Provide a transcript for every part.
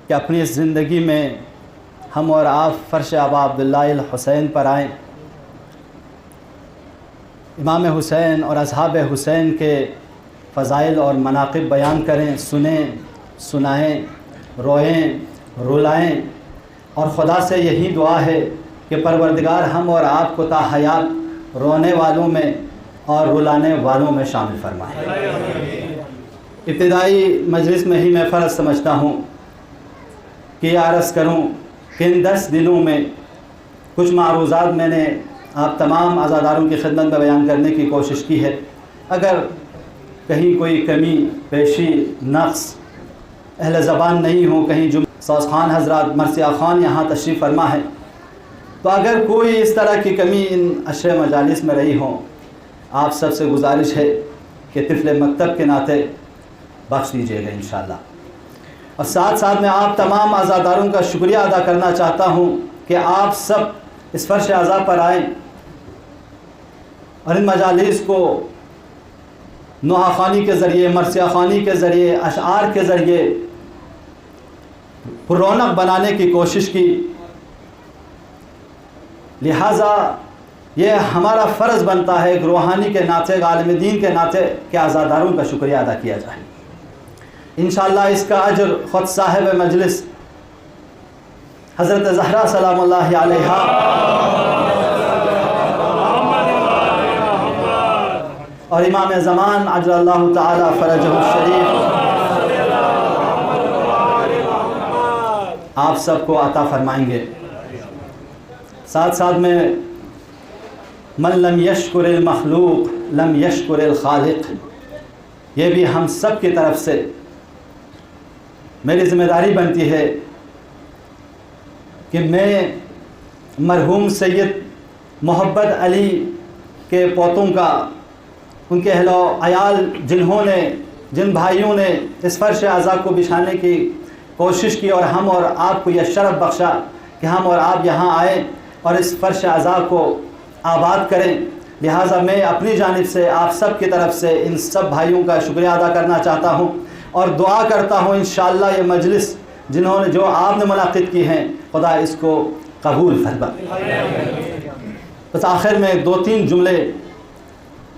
کہ اپنی اس زندگی میں ہم اور آپ فرش آبا عبداللہ الحسین پر آئیں، امام حسین اور اصحاب حسین کے فضائل اور مناقب بیان کریں، سنیں، سنائیں، روئیں، رلائیں، اور خدا سے یہی دعا ہے کہ پروردگار ہم اور آپ کو تا حیات رونے والوں میں اور رلانے والوں میں شامل فرمائے۔ ابتدائی مجلس میں ہی میں فرض سمجھتا ہوں کہ یہ عرض کروں کہ ان 10 دنوں میں کچھ معروضات میں نے آپ تمام عزاداروں کی خدمت میں بیان کرنے کی کوشش کی ہے۔ اگر کہیں کوئی کمی پیشی نقص اہل زبان نہیں ہو، کہیں سوز خان حضرات مرثیہ خان یہاں تشریف فرما ہے، تو اگر کوئی اس طرح کی کمی ان عشر مجالس میں رہی ہو، آپ سب سے گزارش ہے کہ طفل مکتب کے ناطے بخش دیجیے گا انشاءاللہ۔ اور ساتھ ساتھ میں آپ تمام عزاداروں کا شکریہ ادا کرنا چاہتا ہوں کہ آپ سب اس فرش عزا پر آئیں اور ان مجالس کو نوحہ خوانی کے ذریعے، مرثیہ خوانی کے ذریعے، اشعار کے ذریعے پر رونق بنانے کی کوشش کی۔ لہٰذا یہ ہمارا فرض بنتا ہے ایک روحانی کے ناطے، عالم دین کے ناطے کہ عزاداروں کا شکریہ ادا کیا جائے۔ انشاءاللہ اس کا اجر خود صاحب مجلس حضرت زہرا سلام اللہ علیہا اور امام زمان عجل اللہ تعالی فرجہ الشریف آپ سب کو عطا فرمائیں گے۔ ساتھ ساتھ میں من لم یشکر المخلوق لم یشکر الخالق، یہ بھی ہم سب کی طرف سے میری ذمہ داری بنتی ہے کہ میں مرحوم سید محبت علی کے پوتوں کا، ان کے اہل و عیال جن بھائیوں نے اس فرش عزا کو بچھانے کی کوشش کی اور ہم اور آپ کو یہ شرف بخشا کہ ہم اور آپ یہاں آئیں اور اس فرش عزا کو آباد کریں، لہٰذا میں اپنی جانب سے آپ سب کی طرف سے ان سب بھائیوں کا شکریہ ادا کرنا چاہتا ہوں اور دعا کرتا ہوں انشاءاللہ یہ مجلس جو آپ نے منعقد کی ہیں خدا اس کو قبول فرمائے۔ بس آخر میں 2-3 جملے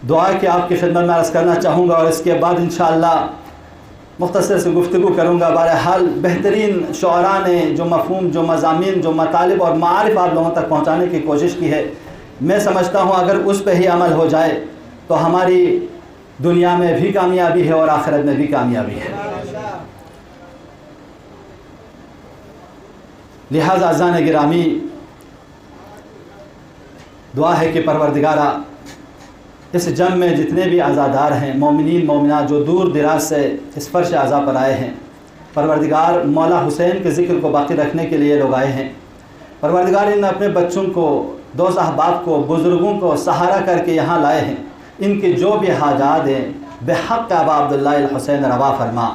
دعا کے آپ کی خدمت میں عرض کرنا چاہوں گا اور اس کے بعد انشاءاللہ مختصر سے گفتگو کروں گا۔ بہرحال بہترین شعراء نے جو مفہوم، جو مضامین، جو مطالب اور معارف آپ لوگوں تک پہنچانے کی کوشش کی ہے، میں سمجھتا ہوں اگر اس پہ ہی عمل ہو جائے تو ہماری دنیا میں بھی کامیابی ہے اور آخرت میں بھی کامیابی ہے۔ لہذا عزیزان گرامی، دعا ہے کہ پروردگارہ اس جم میں جتنے بھی عزادار ہیں، مومنین مومنات جو دور دراز سے اس فرش عزا پر آئے ہیں، پروردگار مولا حسین کے ذکر کو باقی رکھنے کے لیے لوگ آئے ہیں، پروردگار ان اپنے بچوں کو، دوست احباب کو، بزرگوں کو سہارا کر کے یہاں لائے ہیں، ان کے جو بھی حاجات ہیں بحق ابا عبداللہ الحسین روا فرما۔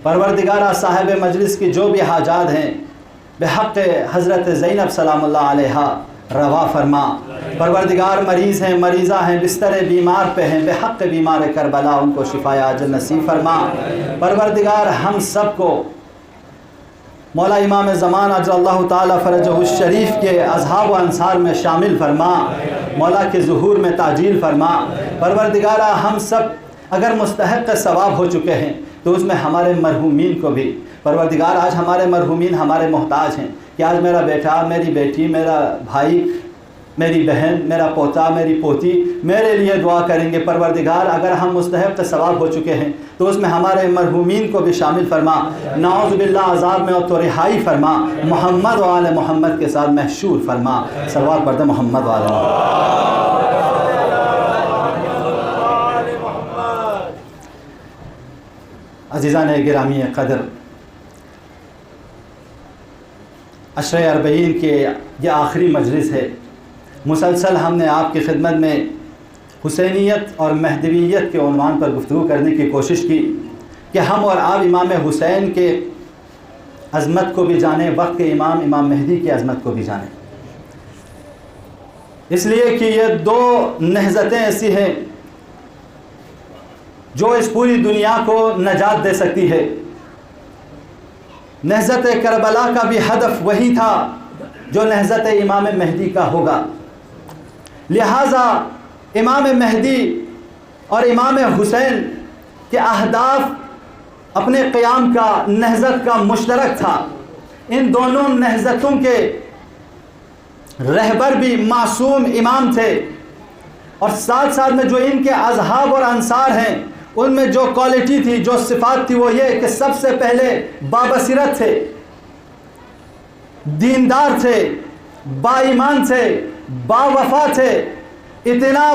پروردگارہ صاحب مجلس کی جو بھی حاجات ہیں بحق حضرت زینب سلام اللہ علیہا روا فرما۔ پروردگار مریض ہیں، مریضہ ہیں، بستر بیمار پہ ہیں، بحق بیمار کربلا ان کو شفا عاجل نصیب فرما۔ پروردگار ہم سب کو مولا امام زمان عجل اللہ تعالی فرجہ الشریف کے اصحاب و انصار میں شامل فرما، مولا کے ظہور میں تعجیل فرما۔ پروردگارہ ہم سب اگر مستحق ثواب ہو چکے ہیں تو اس میں ہمارے مرحومین کو بھی، پروردگار آج ہمارے مرحومین ہمارے محتاج ہیں کہ آج میرا بیٹا، میری بیٹی، میرا بھائی، میری بہن، میرا پوتا، میری پوتی میرے لیے دعا کریں گے۔ پروردگار اگر ہم مستحق ثواب ہو چکے ہیں تو اس میں ہمارے مرحومین کو بھی شامل فرما، نعوذ باللہ عذاب میں اور تو رہائی فرما، محمد و آل محمد کے ساتھ محشور فرما۔ صلوات پڑھتے محمد و آل محمد۔ عزیزان گرامی قدر، عشر اربعین کے یہ آخری مجلس ہے۔ مسلسل ہم نے آپ کی خدمت میں حسینیت اور مہدویت کے عنوان پر گفتگو کرنے کی کوشش کی کہ ہم اور آپ امام حسین کے عظمت کو بھی جانیں، وقت کے امام مہدی کی عظمت کو بھی جانیں، اس لیے کہ یہ 2 نہضتیں ایسی ہیں جو اس پوری دنیا کو نجات دے سکتی ہے۔ نہضت کربلا کا بھی ہدف وہی تھا جو نہضت امام مہدی کا ہوگا۔ لہٰذا امام مہدی اور امام حسین کے اہداف اپنے قیام کا، نہضت کا مشترک تھا۔ ان دونوں نہضتوں کے رہبر بھی معصوم امام تھے، اور ساتھ ساتھ میں جو ان کے اصحاب اور انصار ہیں ان میں جو کوالٹی تھی، جو صفات تھی، وہ یہ کہ سب سے پہلے بابصیرت تھے، دیندار تھے، با ایمان تھے، با وفا تھے، اتنا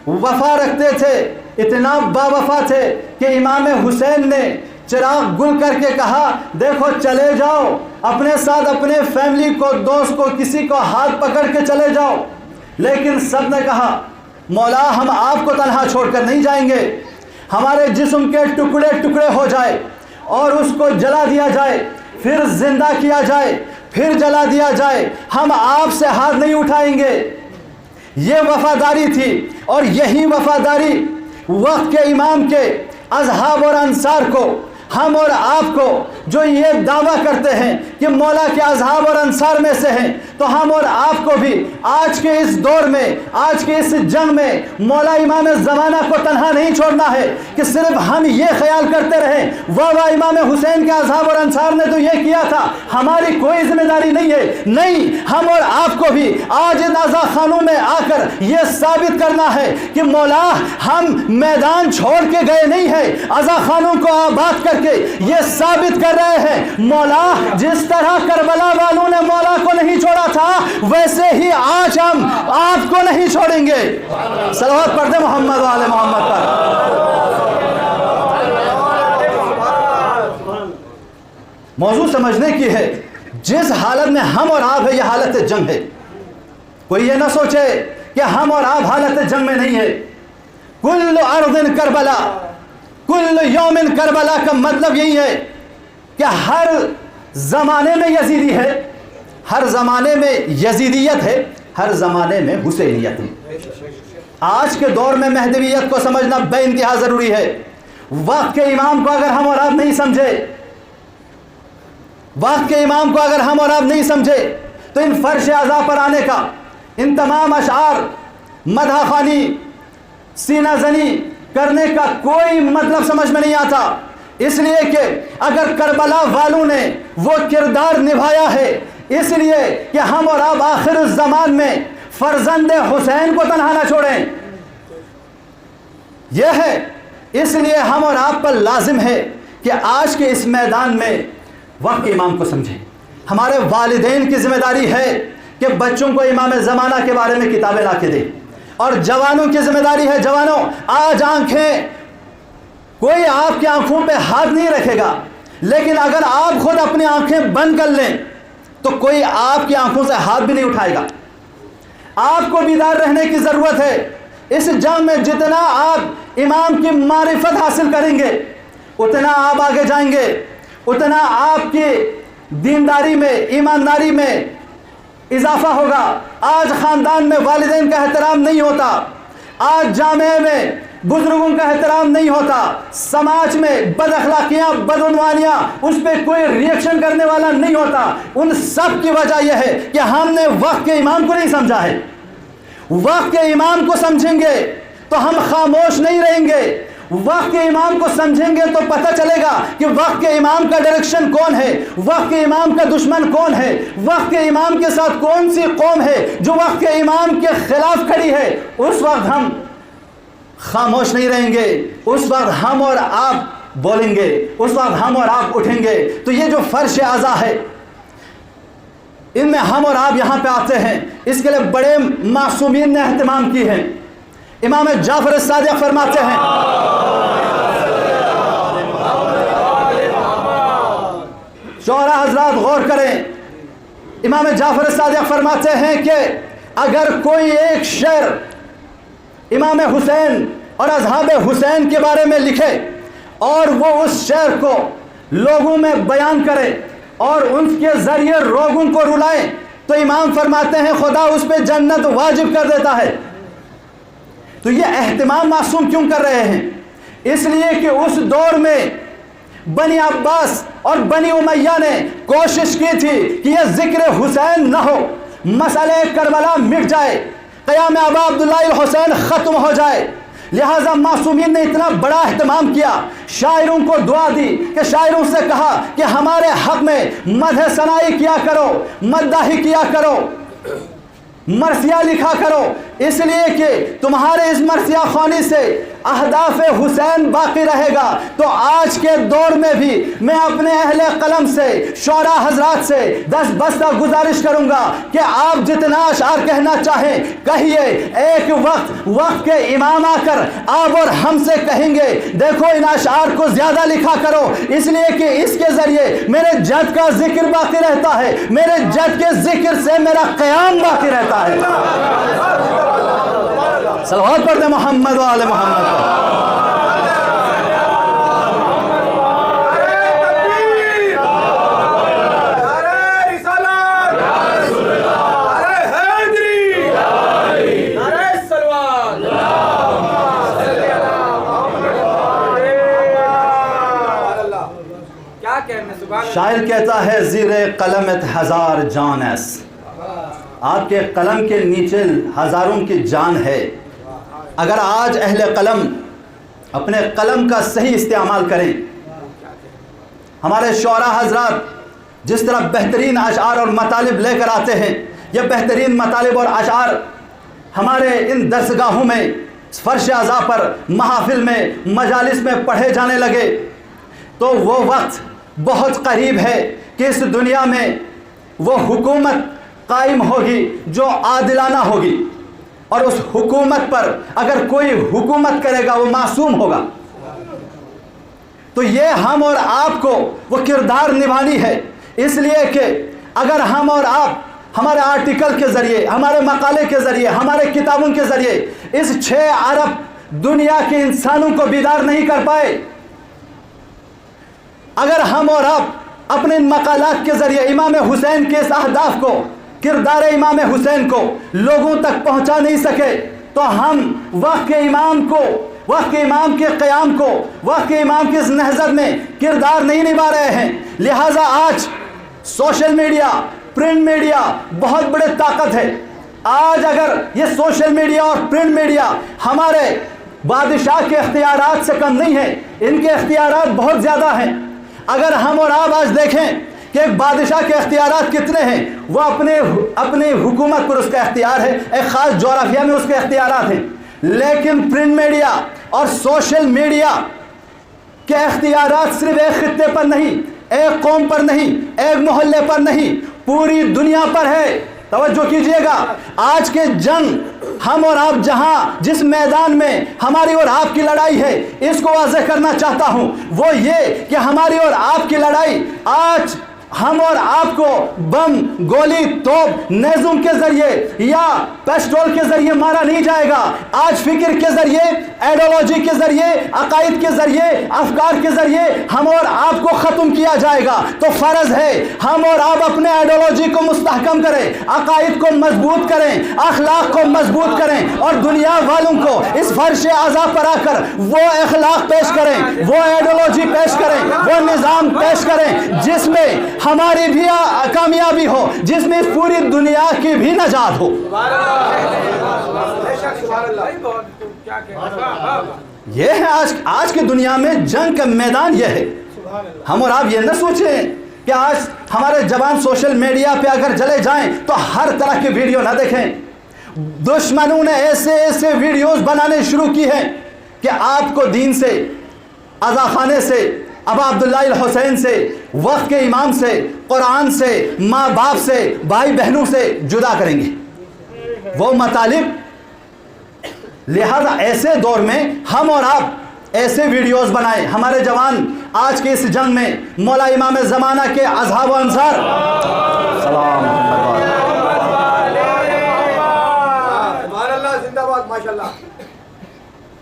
وفا رکھتے تھے، اتنا با وفا تھے کہ امام حسین نے چراغ گل کر کے کہا دیکھو چلے جاؤ، اپنے ساتھ اپنے فیملی کو، دوست کو، کسی کو ہاتھ پکڑ کے چلے جاؤ، لیکن سب نے کہا مولا ہم آپ کو تنہا چھوڑ کر نہیں جائیں گے، ہمارے جسم کے ٹکڑے ٹکڑے ہو جائے اور اس کو جلا دیا جائے، پھر زندہ کیا جائے، پھر جلا دیا جائے، ہم آپ سے ہاتھ نہیں اٹھائیں گے۔ یہ وفاداری تھی، اور یہی وفاداری وقت کے امام کے اصحاب اور انصار کو، ہم اور آپ کو جو یہ دعویٰ کرتے ہیں کہ مولا کے اصحاب اور انصار میں سے ہیں، تو ہم اور آپ کو بھی آج کے اس دور میں، آج کے اس جنگ میں مولا امام زمانہ کو تنہا نہیں چھوڑنا ہے کہ صرف ہم یہ خیال کرتے رہیں واہ واہ امام حسین کے اصحاب اور انصار نے تو یہ کیا تھا، ہماری کوئی ذمہ داری نہیں ہے۔ نہیں، ہم اور آپ کو بھی آج ان عزا خانوں میں آ کر یہ ثابت کرنا ہے کہ مولا ہم میدان چھوڑ کے گئے نہیں ہیں، عزا خانوں کو آباد کر کے یہ ثابت کر رہے ہیں مولا جس طرح کربلا والوں نے مولا کو نہیں چھوڑا تھا، ویسے ہی آج ہم آپ کو نہیں چھوڑیں گے۔ صلوات پڑھتے محمد و آل محمد پر۔ موضوع سمجھنے کی ہے، جس حالت میں ہم اور آپ ہے یہ حالت جنگ ہے۔ کوئی یہ نہ سوچے کہ ہم اور آپ حالت جنگ میں نہیں ہے۔ کل ارض کربلا، کل یوم کربلا کا مطلب یہی ہے کہ ہر زمانے میں یزیدی ہے، ہر زمانے میں یزیدیت ہے، ہر زمانے میں حسینیت ہے۔ آج کے دور میں مہدویت کو سمجھنا بے انتہا ضروری ہے۔ وقت کے امام کو اگر ہم اور آپ نہیں سمجھے، وقت کے امام کو اگر ہم اور آپ نہیں سمجھے تو ان فرش اعضاء پر آنے کا، ان تمام اشعار، مدح خوانی، سینہ زنی کرنے کا کوئی مطلب سمجھ میں نہیں آتا۔ اس لیے کہ اگر کربلا والوں نے وہ کردار نبھایا ہے، اس لیے کہ ہم اور آپ آخر الزمان میں فرزند حسین کو تنہا نہ چھوڑیں، یہ ہے۔ اس لیے ہم اور آپ پر لازم ہے کہ آج کے اس میدان میں وقت کے امام کو سمجھیں۔ ہمارے والدین کی ذمہ داری ہے کہ بچوں کو امام زمانہ کے بارے میں کتابیں لا کے دیں، اور جوانوں کی ذمہ داری ہے، جوانوں آج آنکھیں، کوئی آپ کی آنکھوں پہ ہاتھ نہیں رکھے گا، لیکن اگر آپ خود اپنی آنکھیں بند کر لیں تو کوئی آپ کی آنکھوں سے ہاتھ بھی نہیں اٹھائے گا۔ آپ کو بیدار رہنے کی ضرورت ہے۔ اس جنگ میں جتنا آپ امام کی معرفت حاصل کریں گے اتنا آپ آگے جائیں گے، اتنا آپ کی دینداری میں، ایمانداری میں اضافہ ہوگا۔ آج خاندان میں والدین کا احترام نہیں ہوتا، آج جامعہ میں بزرگوں کا احترام نہیں ہوتا، سماج میں بد اخلاقیاں، بدعنوانیاں، اس پہ کوئی ریئیکشن کرنے والا نہیں ہوتا۔ ان سب کی وجہ یہ ہے کہ ہم نے وقت کے امام کو نہیں سمجھا ہے۔ وقت کے امام کو سمجھیں گے تو ہم خاموش نہیں رہیں گے۔ وقت کے امام کو سمجھیں گے تو پتہ چلے گا کہ وقت کے امام کا ڈائریکشن کون ہے، وقت کے امام کا دشمن کون ہے، وقت کے امام کے ساتھ کون سی قوم ہے جو وقت کے امام کے خلاف کھڑی ہے۔ اس وقت ہم خاموش نہیں رہیں گے، اس وقت ہم اور آپ بولیں گے، اس وقت ہم اور آپ اٹھیں گے۔ تو یہ جو فرش اعضاء ہے، ان میں ہم اور آپ یہاں پہ آتے ہیں، اس کے لیے بڑے معصومین نے اہتمام کی ہے۔ امام جعفر الصادق فرماتے ہیں، شعراء حضرات غور کریں، امام جعفر الصادق فرماتے ہیں کہ اگر کوئی ایک شعر امام حسین اور اصحاب حسین کے بارے میں لکھے اور وہ اس شعر کو لوگوں میں بیان کرے اور ان کے ذریعے لوگوں کو رلائے تو امام فرماتے ہیں خدا اس پہ جنت واجب کر دیتا ہے۔ تو یہ اہتمام معصوم کیوں کر رہے ہیں؟ اس لیے کہ اس دور میں بنی عباس اور بنی امیہ نے کوشش کی تھی کہ یہ ذکر حسین نہ ہو، مسئلہ کربلا مٹ جائے، قیام ابا عبداللہ الحسین ختم ہو جائے، لہٰذا معصومین نے اتنا بڑا اہتمام کیا، شاعروں کو دعا دی کہ شاعروں سے کہا کہ ہمارے حق میں مدح ثنائی کیا کرو، مداحی کیا کرو، مرثیہ لکھا کرو، اس لیے کہ تمہارے اس مرثیہ خوانی سے اہداف حسین باقی رہے گا۔ تو آج کے دور میں بھی میں اپنے اہل قلم سے، شعراء حضرات سے دستبستہ گزارش کروں گا کہ آپ جتنا اشعار کہنا چاہیں کہیے، ایک وقت کے امام آ کر آپ اور ہم سے کہیں گے دیکھو ان اشعار کو زیادہ لکھا کرو، اس لیے کہ اس کے ذریعے میرے جد کا ذکر باقی رہتا ہے، میرے جد کے ذکر سے میرا قیام باقی رہتا ہے۔ صلوات پڑھتے محمد و آل محمد۔ شاعر کہتا ہے زیر قلمت ہزار جان ایس، آپ کے قلم کے نیچے ہزاروں کی جان ہے۔ اگر آج اہل قلم اپنے قلم کا صحیح استعمال کریں، ہمارے شعراء حضرات جس طرح بہترین اشعار اور مطالب لے کر آتے ہیں، یہ بہترین مطالب اور اشعار ہمارے ان درسگاہوں میں، فرش عزا پر، محافل میں، مجالس میں پڑھے جانے لگے، تو وہ وقت بہت قریب ہے کہ اس دنیا میں وہ حکومت قائم ہوگی جو عادلانہ ہوگی، اور اس حکومت پر اگر کوئی حکومت کرے گا وہ معصوم ہوگا۔ تو یہ ہم اور آپ کو وہ کردار نبھانی ہے، اس لیے کہ اگر ہم اور آپ ہمارے آرٹیکل کے ذریعے، ہمارے مقالے کے ذریعے، ہمارے کتابوں کے ذریعے اس 6 ارب دنیا کے انسانوں کو بیدار نہیں کر پائے، اگر ہم اور آپ اپنے مقالات کے ذریعے امام حسین کے اس اہداف کو، کردار امام حسین کو لوگوں تک پہنچا نہیں سکے، تو ہم وقت کے امام کو، وقت کے امام کے قیام کو، وقت کے امام کے اس نہضت میں کردار نہیں نبھا رہے ہیں۔ لہٰذا آج سوشل میڈیا، پرنٹ میڈیا بہت بڑے طاقت ہے۔ آج اگر یہ سوشل میڈیا اور پرنٹ میڈیا ہمارے بادشاہ کے اختیارات سے کم نہیں ہے، ان کے اختیارات بہت زیادہ ہیں۔ اگر ہم اور آپ آج دیکھیں کہ ایک بادشاہ کے اختیارات کتنے ہیں، وہ اپنے حکومت پر اس کا اختیار ہے، ایک خاص جغرافیہ میں اس کے اختیارات ہیں، لیکن پرنٹ میڈیا اور سوشل میڈیا کے اختیارات صرف ایک خطے پر نہیں، ایک قوم پر نہیں، ایک محلے پر نہیں، پوری دنیا پر ہے۔ توجہ کیجئے گا، آج کے جنگ ہم اور آپ جس میدان میں ہماری اور آپ کی لڑائی ہے، اس کو واضح کرنا چاہتا ہوں، وہ یہ کہ ہماری اور آپ کی لڑائی آج ہم اور آپ کو بم، گولی، توپ، نیزوں کے ذریعے یا پیسٹول کے ذریعے مارا نہیں جائے گا۔ آج فکر کے ذریعے، ایڈیالوجی کے ذریعے، عقائد کے ذریعے، افکار کے ذریعے ہم اور آپ کو ختم کیا جائے گا۔ تو فرض ہے ہم اور آپ اپنے ایڈیالوجی کو مستحکم کریں، عقائد کو مضبوط کریں، اخلاق کو مضبوط کریں، اور دنیا والوں کو اس فرش عزا پر آ کر وہ اخلاق پیش کریں، وہ ایڈیالوجی پیش کریں، وہ نظام پیش کریں جس میں ہماری بھی کامیابی ہو، جس میں پوری دنیا کی بھی نجات ہو۔ یہ ہے آج کی دنیا میں جنگ کا میدان، یہ ہے۔ ہم اور آپ یہ نہ سوچیں کہ آج ہمارے جوان سوشل میڈیا پہ اگر چلے جائیں تو ہر طرح کی ویڈیو نہ دیکھیں۔ دشمنوں نے ایسے ویڈیوز بنانے شروع کی ہیں کہ آپ کو دین سے، عزا خانے سے، ابا عبداللہ الحسین سے، وقت کے امام سے، قرآن سے، ماں باپ سے، بھائی بہنوں سے جدا کریں گے وہ مطالب۔ لہذا ایسے دور میں ہم اور آپ ایسے ویڈیوز بنائیں۔ ہمارے جوان آج کے اس جنگ میں مولا امام زمانہ کے اصحاب و انصار، سلام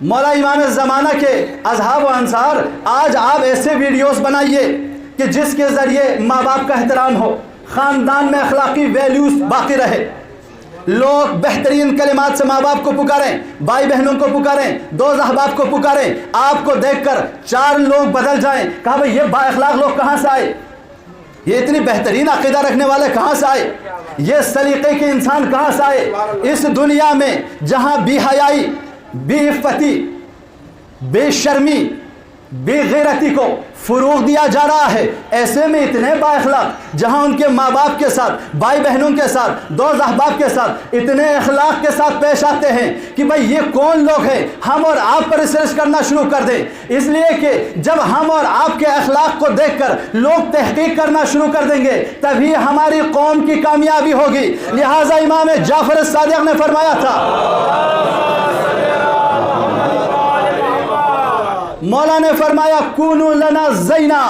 مولا امام زمانہ کے اصحاب و انصار، آج آپ ایسے ویڈیوز بنائیے کہ جس کے ذریعے ماں باپ کا احترام ہو، خاندان میں اخلاقی ویلیوز باقی رہے۔ لوگ بہترین کلمات سے ماں باپ کو پکاریں، بھائی بہنوں کو پکاریں، دوست احباب کو پکاریں، آپ کو دیکھ کر 4 لوگ بدل جائیں، کہا بھئی یہ با اخلاق لوگ کہاں سے آئے، یہ اتنی بہترین عقیدہ رکھنے والے کہاں سے آئے، یہ سلیقے کے انسان کہاں سے آئے۔ اس دنیا میں جہاں بے حیائی، بے عفتی، بے شرمی، بے غیرتی کو فروغ دیا جا رہا ہے، ایسے میں اتنے با اخلاق جہاں ان کے ماں باپ کے ساتھ، بھائی بہنوں کے ساتھ، دوست احباب کے ساتھ اتنے اخلاق کے ساتھ پیش آتے ہیں کہ بھئی یہ کون لوگ ہیں، ہم اور آپ پر ریسرچ کرنا شروع کر دیں، اس لیے کہ جب ہم اور آپ کے اخلاق کو دیکھ کر لوگ تحقیق کرنا شروع کر دیں گے تبھی ہماری قوم کی کامیابی ہوگی۔ لہٰذا امام جعفر الصادق نے فرمایا تھا، مولا نے فرمایا کونوا لنا زینا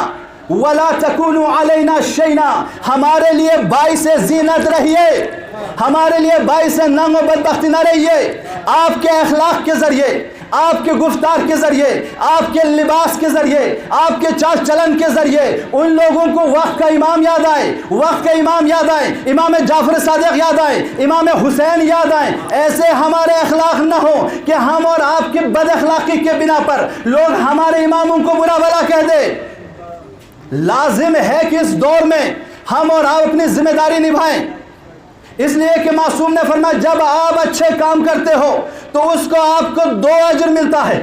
ولا تکونوا علینا شینا، ہمارے لیے باعث زینت رہیے، ہمارے لیے باعث ننگ و بدبختی نہ رہیے۔ آپ کے اخلاق کے ذریعے، آپ کے گفتار کے ذریعے، آپ کے لباس کے ذریعے، آپ کے چال چلن کے ذریعے ان لوگوں کو وقت کا امام یاد آئے، وقت کا امام یاد آئے، امام جعفر صادق یاد آئے، امام حسین یاد آئے۔ ایسے ہمارے اخلاق نہ ہو کہ ہم اور آپ کی بد اخلاقی کے بنا پر لوگ ہمارے اماموں کو برا بھلا کہہ دے۔ لازم ہے کہ اس دور میں ہم اور آپ اپنی ذمہ داری نبھائیں، اس لیے کہ معصوم نے فرمایا جب آپ اچھے کام کرتے ہو تو اس کو آپ کو 2 اجر ملتا ہے،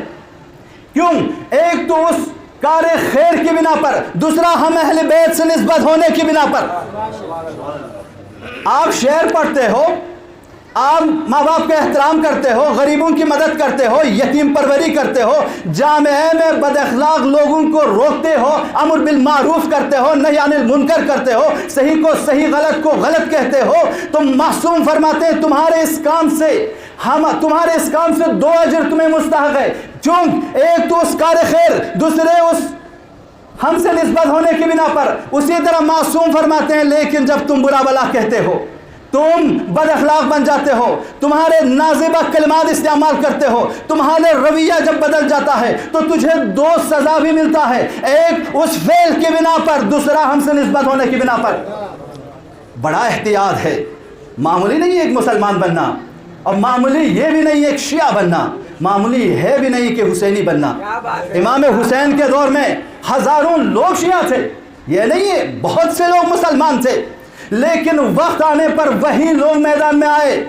کیوں؟ ایک تو اس کار خیر کی بنا پر، دوسرا ہم اہل بیت سے نسبت ہونے کی بنا پر۔ آپ شعر پڑھتے ہو، آپ ماں باپ کا احترام کرتے ہو، غریبوں کی مدد کرتے ہو، یتیم پروری کرتے ہو، جامعہ میں بد اخلاق لوگوں کو روکتے ہو، امر بالمعروف کرتے ہو، نہی عن المنکر کرتے ہو، صحیح کو صحیح، غلط کو غلط کہتے ہو، تو معصوم فرماتے ہیں تمہارے اس کام سے 2 اجر تمہیں مستحق ہے، چونکہ ایک تو اس کار خیر، دوسرے اس ہم سے نسبت ہونے کی بنا پر۔ اسی طرح معصوم فرماتے ہیں لیکن جب تم برا بلا کہتے ہو، تم بد اخلاق بن جاتے ہو، تمہارے نازیبہ کلمات استعمال کرتے ہو، تمہارے رویہ جب بدل جاتا ہے تو تجھے 2 سزا بھی ملتا ہے، ایک اس فعل کی بنا پر، دوسرا ہم سے نسبت ہونے کی بنا پر۔ بڑا احتیاط ہے، معمولی نہیں ایک مسلمان بننا، اور معمولی یہ بھی نہیں ایک شیعہ بننا، معمولی ہے بھی نہیں کہ حسینی بننا۔ امام حسین کے دور میں ہزاروں لوگ شیعہ تھے، یہ نہیں ہے، بہت سے لوگ مسلمان تھے، لیکن وقت آنے پر وہی لوگ میدان میں آئے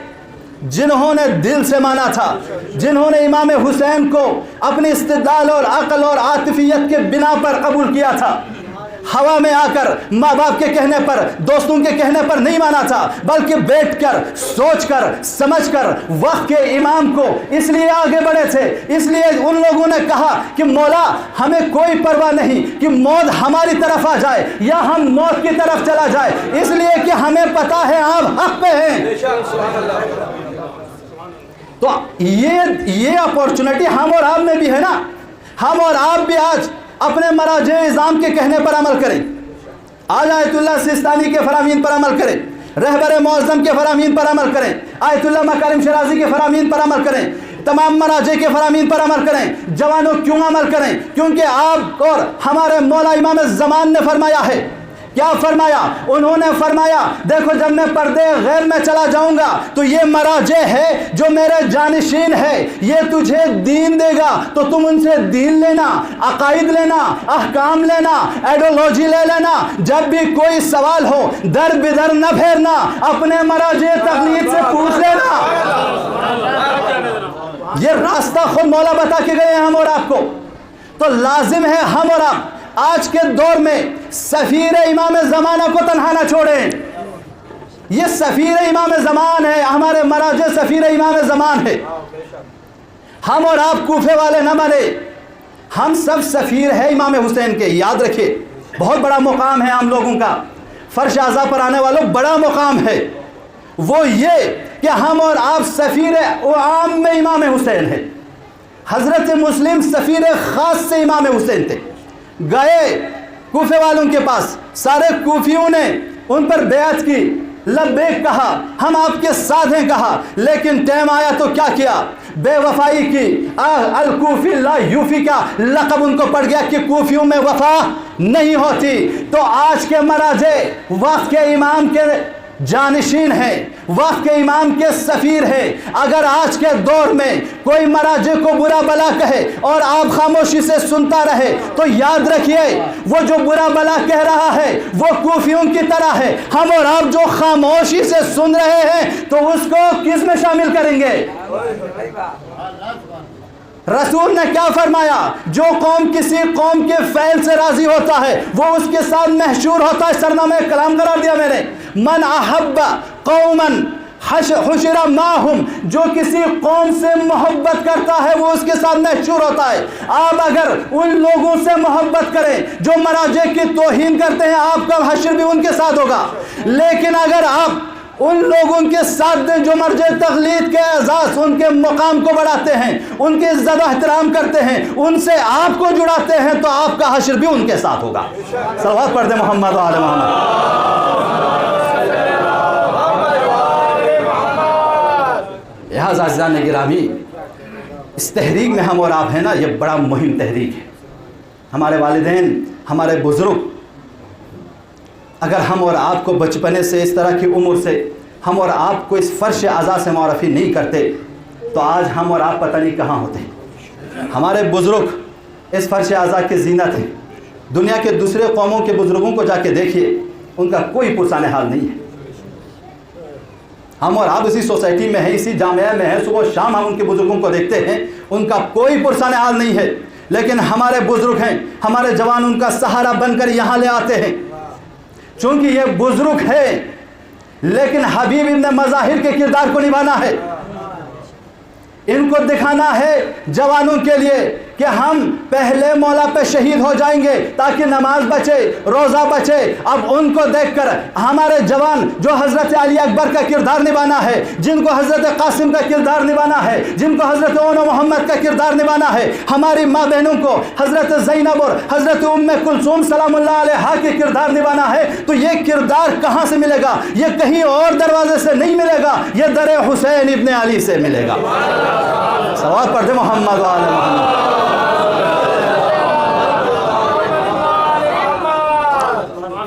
جنہوں نے دل سے مانا تھا، جنہوں نے امام حسین کو اپنی استدلال اور عقل اور عاطفیت کے بنا پر قبول کیا تھا۔ ہوا میں آ کر، ماں باپ کے کہنے پر، دوستوں کے کہنے پر نہیں مانا تھا، بلکہ بیٹھ کر، سوچ کر، سمجھ کر وقت کے امام کو اس لیے آگے بڑھے تھے، اس لیے ان لوگوں نے کہا کہ مولا ہمیں کوئی پرواہ نہیں کہ موت ہماری طرف آ جائے یا ہم موت کی طرف چلا جائے، اس لیے کہ ہمیں پتا ہے آپ حق پہ ہیں۔ تو یہ اپورچونٹی ہم اور آپ میں بھی ہے نا، ہم اور آپ بھی آج اپنے مراجع اعظام کے کہنے پر عمل کریں، آج آیت اللہ سیستانی کے فرامین پر عمل کریں، رہبر معظم کے فرامین پر عمل کریں، آیت اللہ مکارم شرازی کے فرامین پر عمل کریں، تمام مراجع کے فرامین پر عمل کریں۔ جوانوں کیوں عمل کریں؟ کیونکہ آپ اور ہمارے مولا امام زمان نے فرمایا ہے، کیا فرمایا؟ انہوں نے فرمایا دیکھو جب میں پردے غیر میں چلا جاؤں گا تو یہ مراجع ہے جو میرے جانشین ہے، یہ تجھے دین دے گا تو تم ان سے دین لینا، عقائد لینا، احکام لینا، ایڈیولوجی لے لینا، جب بھی کوئی سوال ہو در بدر نہ پھیرنا، اپنے مراجع تقلید سے پوچھ لینا۔ یہ راستہ خود مولا بتا کے گئے ہیں ہم اور آپ کو، تو لازم ہے ہم اور آپ آج کے دور میں سفیر امام زمانہ کو تنہا نہ چھوڑیں۔ یہ سفیر امام زمان ہے، ہمارے مراجع سفیر امام زمان ہے، ہم اور آپ کوفے والے نہ بنے، ہم سب سفیر ہیں امام حسین کے۔ یاد رکھیں بہت بڑا مقام ہے ہم لوگوں کا، فرش اعضا پر آنے والوں بڑا مقام ہے، وہ یہ کہ ہم اور آپ سفیر عام میں امام حسین ہے۔ حضرت مسلم سفیر خاص سے امام حسین تھے، گئے کوفے والوں کے پاس، سارے کوفیوں نے ان پر بیعت کی، لبیک کہا، ہم آپ کے ساتھ ہیں کہا، لیکن ٹائم آیا تو کیا کیا؟ بے وفائی کی۔ الکوفی لا یوفی کا لقب ان کو پڑ گیا کہ کوفیوں میں وفا نہیں ہوتی۔ تو آج کے مراجع وقت کے امام کے جانشین ہیں، وقت کے امام کے سفیر ہیں۔ اگر آج کے دور میں کوئی مراجع کو برا بلا کہے اور آپ خاموشی سے سنتا رہے تو یاد رکھیے وہ جو برا بلا کہہ رہا ہے وہ کوفیوں کی طرح ہے۔ ہم اور آپ جو خاموشی سے سن رہے ہیں تو اس کو کس میں شامل کریں گے؟ رسول نے کیا فرمایا؟ جو قوم کسی قوم کے فعل سے راضی ہوتا ہے وہ اس کے ساتھ محشور ہوتا ہے۔ سرنامہ کلام قرار دیا میں نے، من احب قوما حشر معہم، جو کسی قوم سے محبت کرتا ہے وہ اس کے ساتھ محشور ہوتا ہے۔ آپ اگر ان لوگوں سے محبت کریں جو مراجع کی توہین کرتے ہیں آپ کا حشر بھی ان کے ساتھ ہوگا، لیکن اگر آپ ان لوگوں کے ساتھ دیں جو مرجع تقلید کے اعزاز، ان کے مقام کو بڑھاتے ہیں، ان کے عزت و احترام کرتے ہیں، ان سے آپ کو جڑاتے ہیں، تو آپ کا حشر بھی ان کے ساتھ ہوگا۔ صلوات پڑھ دیں محمد و آل محمد۔ لہٰذا عزیزان گرامی، اس تحریک میں ہم اور آپ ہیں نا، یہ بڑا مہم تحریک ہے۔ ہمارے والدین، ہمارے بزرگ، اگر ہم اور آپ کو بچپنے سے اس طرح کی عمر سے ہم اور آپ کو اس فرش اعضاء سے معرفی نہیں کرتے تو آج ہم اور آپ پتہ نہیں کہاں ہوتے ہیں۔ ہمارے بزرگ اس فرش اعضاء کی زینت ہیں۔ دنیا کے دوسرے قوموں کے بزرگوں کو جا کے دیکھیے، ان کا کوئی پرسان حال نہیں ہے۔ ہم اور آپ اسی سوسائٹی میں ہیں، اسی جامعہ میں ہیں، صبح و شام ہم ان کے بزرگوں کو دیکھتے ہیں، ان کا کوئی پرسان حال نہیں ہے۔ لیکن ہمارے بزرگ ہیں، ہمارے جوان ان کا سہارا بن کر یہاں لے آتے ہیں۔ چونکہ یہ بزرگ ہے لیکن حبیب ابن مظاہر کے کردار کو نبھانا ہے، ان کو دکھانا ہے جوانوں کے لیے کہ ہم پہلے مولا پہ شہید ہو جائیں گے تاکہ نماز بچے، روزہ بچے۔ اب ان کو دیکھ کر ہمارے جوان جو حضرت علی اکبر کا کردار نبھانا ہے، جن کو حضرت قاسم کا کردار نبھانا ہے، جن کو حضرت اون محمد کا کردار نبھانا ہے، ہماری ماں بہنوں کو حضرت زینب اور حضرت ام کلثوم سلام اللہ علیہا کے کردار نبھانا ہے، تو یہ کردار کہاں سے ملے گا؟ یہ کہیں اور دروازے سے نہیں ملے گا، یہ در حسین ابن علی سے ملے گا۔ صلوات پڑھ دے محمد و آل محمد۔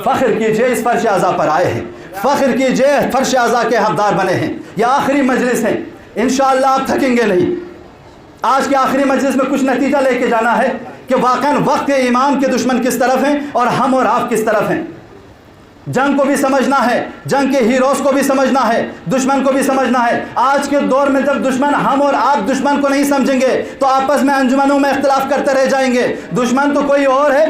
فخر کیجئے اس فرش اعضاء پر آئے ہیں، فخر کیجئے فرش اعضاء کے حقدار بنے ہیں۔ یہ آخری مجلس ہے، انشاءاللہ آپ تھکیں گے نہیں۔ آج کے آخری مجلس میں کچھ نتیجہ لے کے جانا ہے کہ واقعاً وقت کے امام کے دشمن کس طرف ہیں اور ہم اور آپ کس طرف ہیں۔ جنگ کو بھی سمجھنا ہے، جنگ کے ہیروز کو بھی سمجھنا ہے، دشمن کو بھی سمجھنا ہے۔ آج کے دور میں جب دشمن ہم اور آپ دشمن کو نہیں سمجھیں گے تو آپس میں انجمنوں میں اختلاف کرتے رہ جائیں گے۔ دشمن تو کوئی اور ہے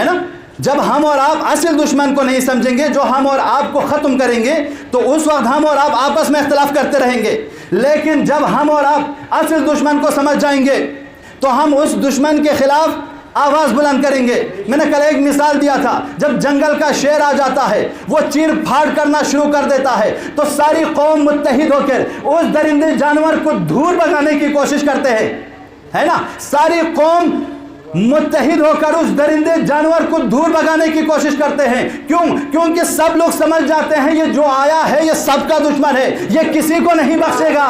نا؟ جب ہم اور آپ اصل دشمن کو نہیں سمجھیں گے جو ہم اور آپ کو ختم کریں گے تو اس وقت ہم اور آپ آپس میں اختلاف کرتے رہیں گے۔ لیکن جب ہم اور آپ اصل دشمن کو سمجھ جائیں گے تو ہم اس دشمن کے خلاف آواز بلند کریں گے۔ میں نے کل ایک مثال دیا تھا، جب جنگل کا شیر آ جاتا ہے، وہ چیر پھاڑ کرنا شروع کر دیتا ہے تو ساری قوم متحد ہو کر اس درندے جانور کو دور بھگانے کی کوشش کرتے ہیں، ہے نا؟ ساری قوم متحد ہو کر اس درندے جانور کو دور بھگانے کی کوشش کرتے ہیں۔ کیوں؟ کیونکہ سب لوگ سمجھ جاتے ہیں یہ جو آیا ہے یہ سب کا دشمن ہے، یہ کسی کو نہیں بخشے گا۔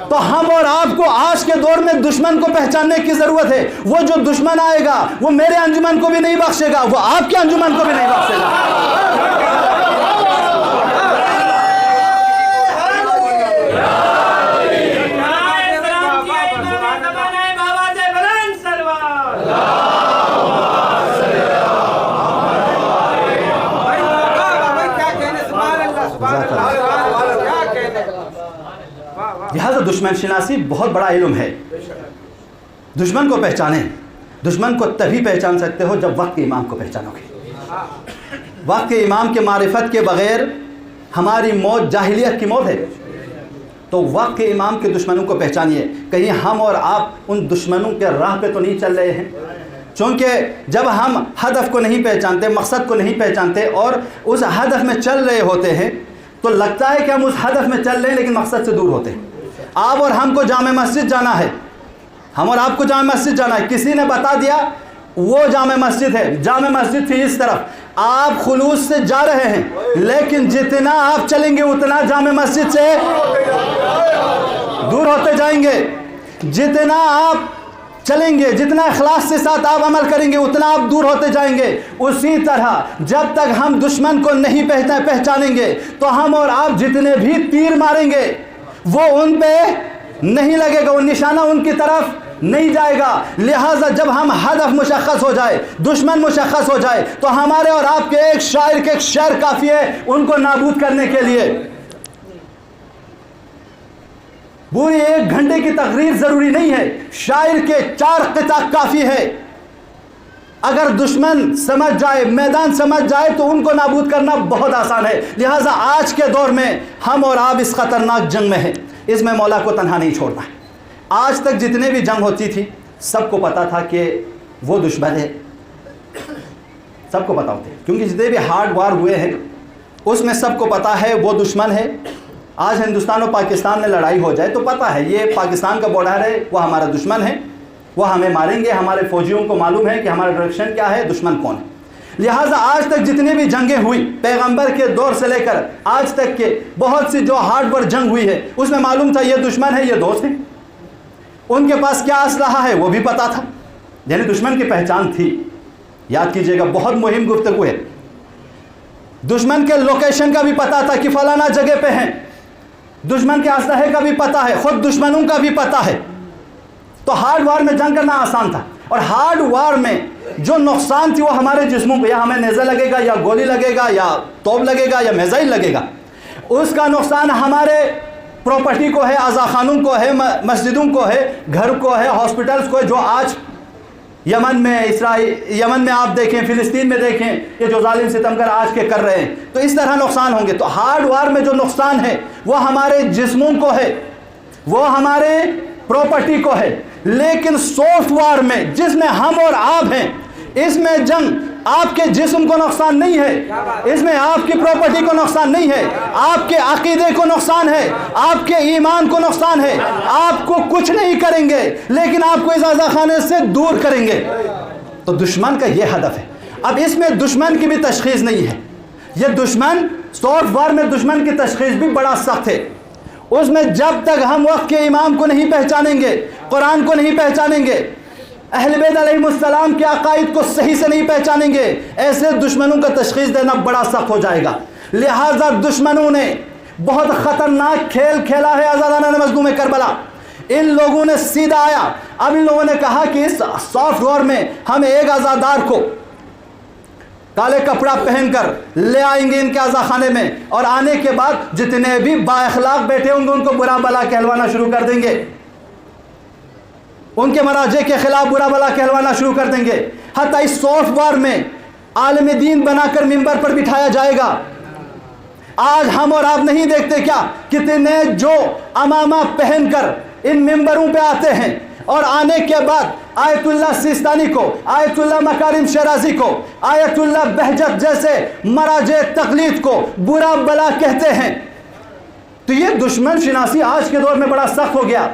تو ہم اور آپ کو آج کے دور میں دشمن کو پہچاننے کی ضرورت ہے۔ وہ جو دشمن آئے گا وہ میرے انجمن کو بھی نہیں بخشے گا، وہ آپ کے انجمن کو بھی نہیں بخشے گا۔ لہذا دشمن شناسی بہت بڑا علم ہے۔ دشمن کو پہچانیں۔ دشمن کو تبھی پہچان سکتے ہو جب وقت کے امام کو پہچانو گے۔ وقت کے امام کے معرفت کے بغیر ہماری موت جاہلیت کی موت ہے۔ تو وقت کے امام کے دشمنوں کو پہچانیے۔ کہیں ہم اور آپ ان دشمنوں کے راہ پہ تو نہیں چل رہے ہیں؟ چونکہ جب ہم ہدف کو نہیں پہچانتے، مقصد کو نہیں پہچانتے اور اس ہدف میں چل رہے ہوتے ہیں تو لگتا ہے کہ ہم اس ہدف میں چل رہے ہیں لیکن مقصد سے دور ہوتے ہیں۔ آپ اور ہم کو جامع مسجد جانا ہے، ہم اور آپ کو جامع مسجد جانا ہے، کسی نے بتا دیا وہ جامع مسجد ہے، جامع مسجد تھی اس طرف، آپ خلوص سے جا رہے ہیں لیکن جتنا آپ چلیں گے اتنا جامع مسجد سے دور ہوتے جائیں گے۔ جتنا آپ چلیں گے، جتنا اخلاص کے ساتھ آپ عمل کریں گے اتنا آپ دور ہوتے جائیں گے۔ اسی طرح جب تک ہم دشمن کو نہیں پہچانیں گے تو ہم اور آپ جتنے بھی تیر ماریں گے وہ ان پہ نہیں لگے گا، وہ نشانہ ان کی طرف نہیں جائے گا۔ لہٰذا جب ہم ہدف مشخص ہو جائے، دشمن مشخص ہو جائے، تو ہمارے اور آپ کے ایک شاعر کے ایک شعر کافی ہے ان کو نابود کرنے کے لیے۔ پوری 1 گھنٹے کی تقریر ضروری نہیں ہے، شاعر کے 4 قطع کافی ہے۔ اگر دشمن سمجھ جائے، میدان سمجھ جائے تو ان کو نابود کرنا بہت آسان ہے۔ لہٰذا آج کے دور میں ہم اور آپ اس خطرناک جنگ میں ہیں، اس میں مولا کو تنہا نہیں چھوڑنا ہے۔ آج تک جتنے بھی جنگ ہوتی تھی سب کو پتا تھا کہ وہ دشمن ہے، سب کو پتا ہوتے، کیونکہ جتنے بھی ہارڈ وار ہوئے ہیں اس میں سب کو پتا ہے وہ دشمن ہے۔ آج ہندوستان اور پاکستان میں لڑائی ہو جائے تو پتا ہے یہ پاکستان کا بارڈر ہے، وہ ہمارا دشمن ہے، وہ ہمیں ماریں گے، ہمارے فوجیوں کو معلوم ہے کہ ہمارا ڈائریکشن کیا ہے، دشمن کون ہے۔ لہٰذا آج تک جتنی بھی جنگیں ہوئی پیغمبر کے دور سے لے کر آج تک کے بہت سی جو ہارڈ وار جنگ ہوئی ہے اس میں معلوم تھا یہ دشمن ہے، یہ دوست ہے، ان کے پاس کیا اسلحہ ہے وہ بھی پتا تھا، یعنی دشمن کی پہچان تھی۔ یاد کیجئے گا، بہت مہم گفتگو ہے۔ دشمن کے لوکیشن کا بھی پتا تھا کہ فلانا جگہ پہ ہیں، دشمن کے اسلحے کا بھی پتا ہے، خود دشمنوں کا بھی پتا ہے۔ تو ہارڈ وار میں جنگ کرنا آسان تھا، اور ہارڈ وار میں جو نقصان تھی وہ ہمارے جسموں پہ، یا ہمیں نیزہ لگے گا یا گولی لگے گا یا توپ لگے گا یا میزائل لگے گا، اس کا نقصان ہمارے پراپرٹی کو ہے، عزاخانوں کو ہے، مسجدوں کو ہے، گھر کو ہے، ہاسپٹلز کو ہے، جو آج یمن میں آپ دیکھیں، فلسطین میں دیکھیں، یہ جو ظالم ستمگر آج کے کر رہے ہیں، تو اس طرح نقصان ہوں گے۔ تو ہارڈ وار میں جو نقصان ہے وہ ہمارے جسموں کو ہے، وہ ہمارے پراپرٹی کو ہے، لیکن سافٹ وار میں جس میں ہم اور آپ ہیں، اس میں جنگ آپ کے جسم کو نقصان نہیں ہے، اس میں آپ کی پراپرٹی کو نقصان نہیں ہے، آپ کے عقیدے کو نقصان ہے، آپ کے ایمان کو نقصان ہے، آپ کو کچھ نہیں کریں گے لیکن آپ کو اس عزاخانے سے دور کریں گے۔ تو دشمن کا یہ ہدف ہے۔ اب اس میں دشمن کی بھی تشخیص نہیں ہے، یہ دشمن سافٹ وار میں دشمن کی تشخیص بھی بڑا سخت ہے۔ اس میں جب تک ہم وقت کے امام کو نہیں پہچانیں گے، قرآن کو نہیں پہچانیں گے، اہل بیت علیہ السلام کے عقائد کو صحیح سے نہیں پہچانیں گے، ایسے دشمنوں کا تشخیص دینا بڑا سخت ہو جائے گا۔ لہٰذا دشمنوں نے بہت خطرناک کھیل کھیلا ہے آزادانہ مظلوم کربلا۔ ان لوگوں نے سیدھا آیا، اب ان لوگوں نے کہا کہ اس سافٹ وار میں ہم ایک آزادار کو کالے کپڑا پہن کر لے آئیں گے ان کے عزاخانے میں، اور آنے کے بعد جتنے بھی با اخلاق بیٹھے ہوں گے ان کو برا بلا کہلوانا شروع کر دیں گے، ان کے مراجع کے خلاف برا بلا کہلوانا شروع کر دیں گے، حتیٰ اس سافٹ وار میں عالم دین بنا کر منبر پر بٹھایا جائے گا۔ آج ہم اور آپ نہیں دیکھتے کیا کتنے جو امامہ پہن کر ان منبروں پہ آتے ہیں، اور آنے کے بعد آیت اللہ سیستانی کو، آیت اللہ مکارم شیرازی کو، آیت اللہ بہجت جیسے مراجع تقلید کو برا بلا کہتے ہیں۔ تو یہ دشمن شناسی آج کے دور میں بڑا سخت ہو گیا۔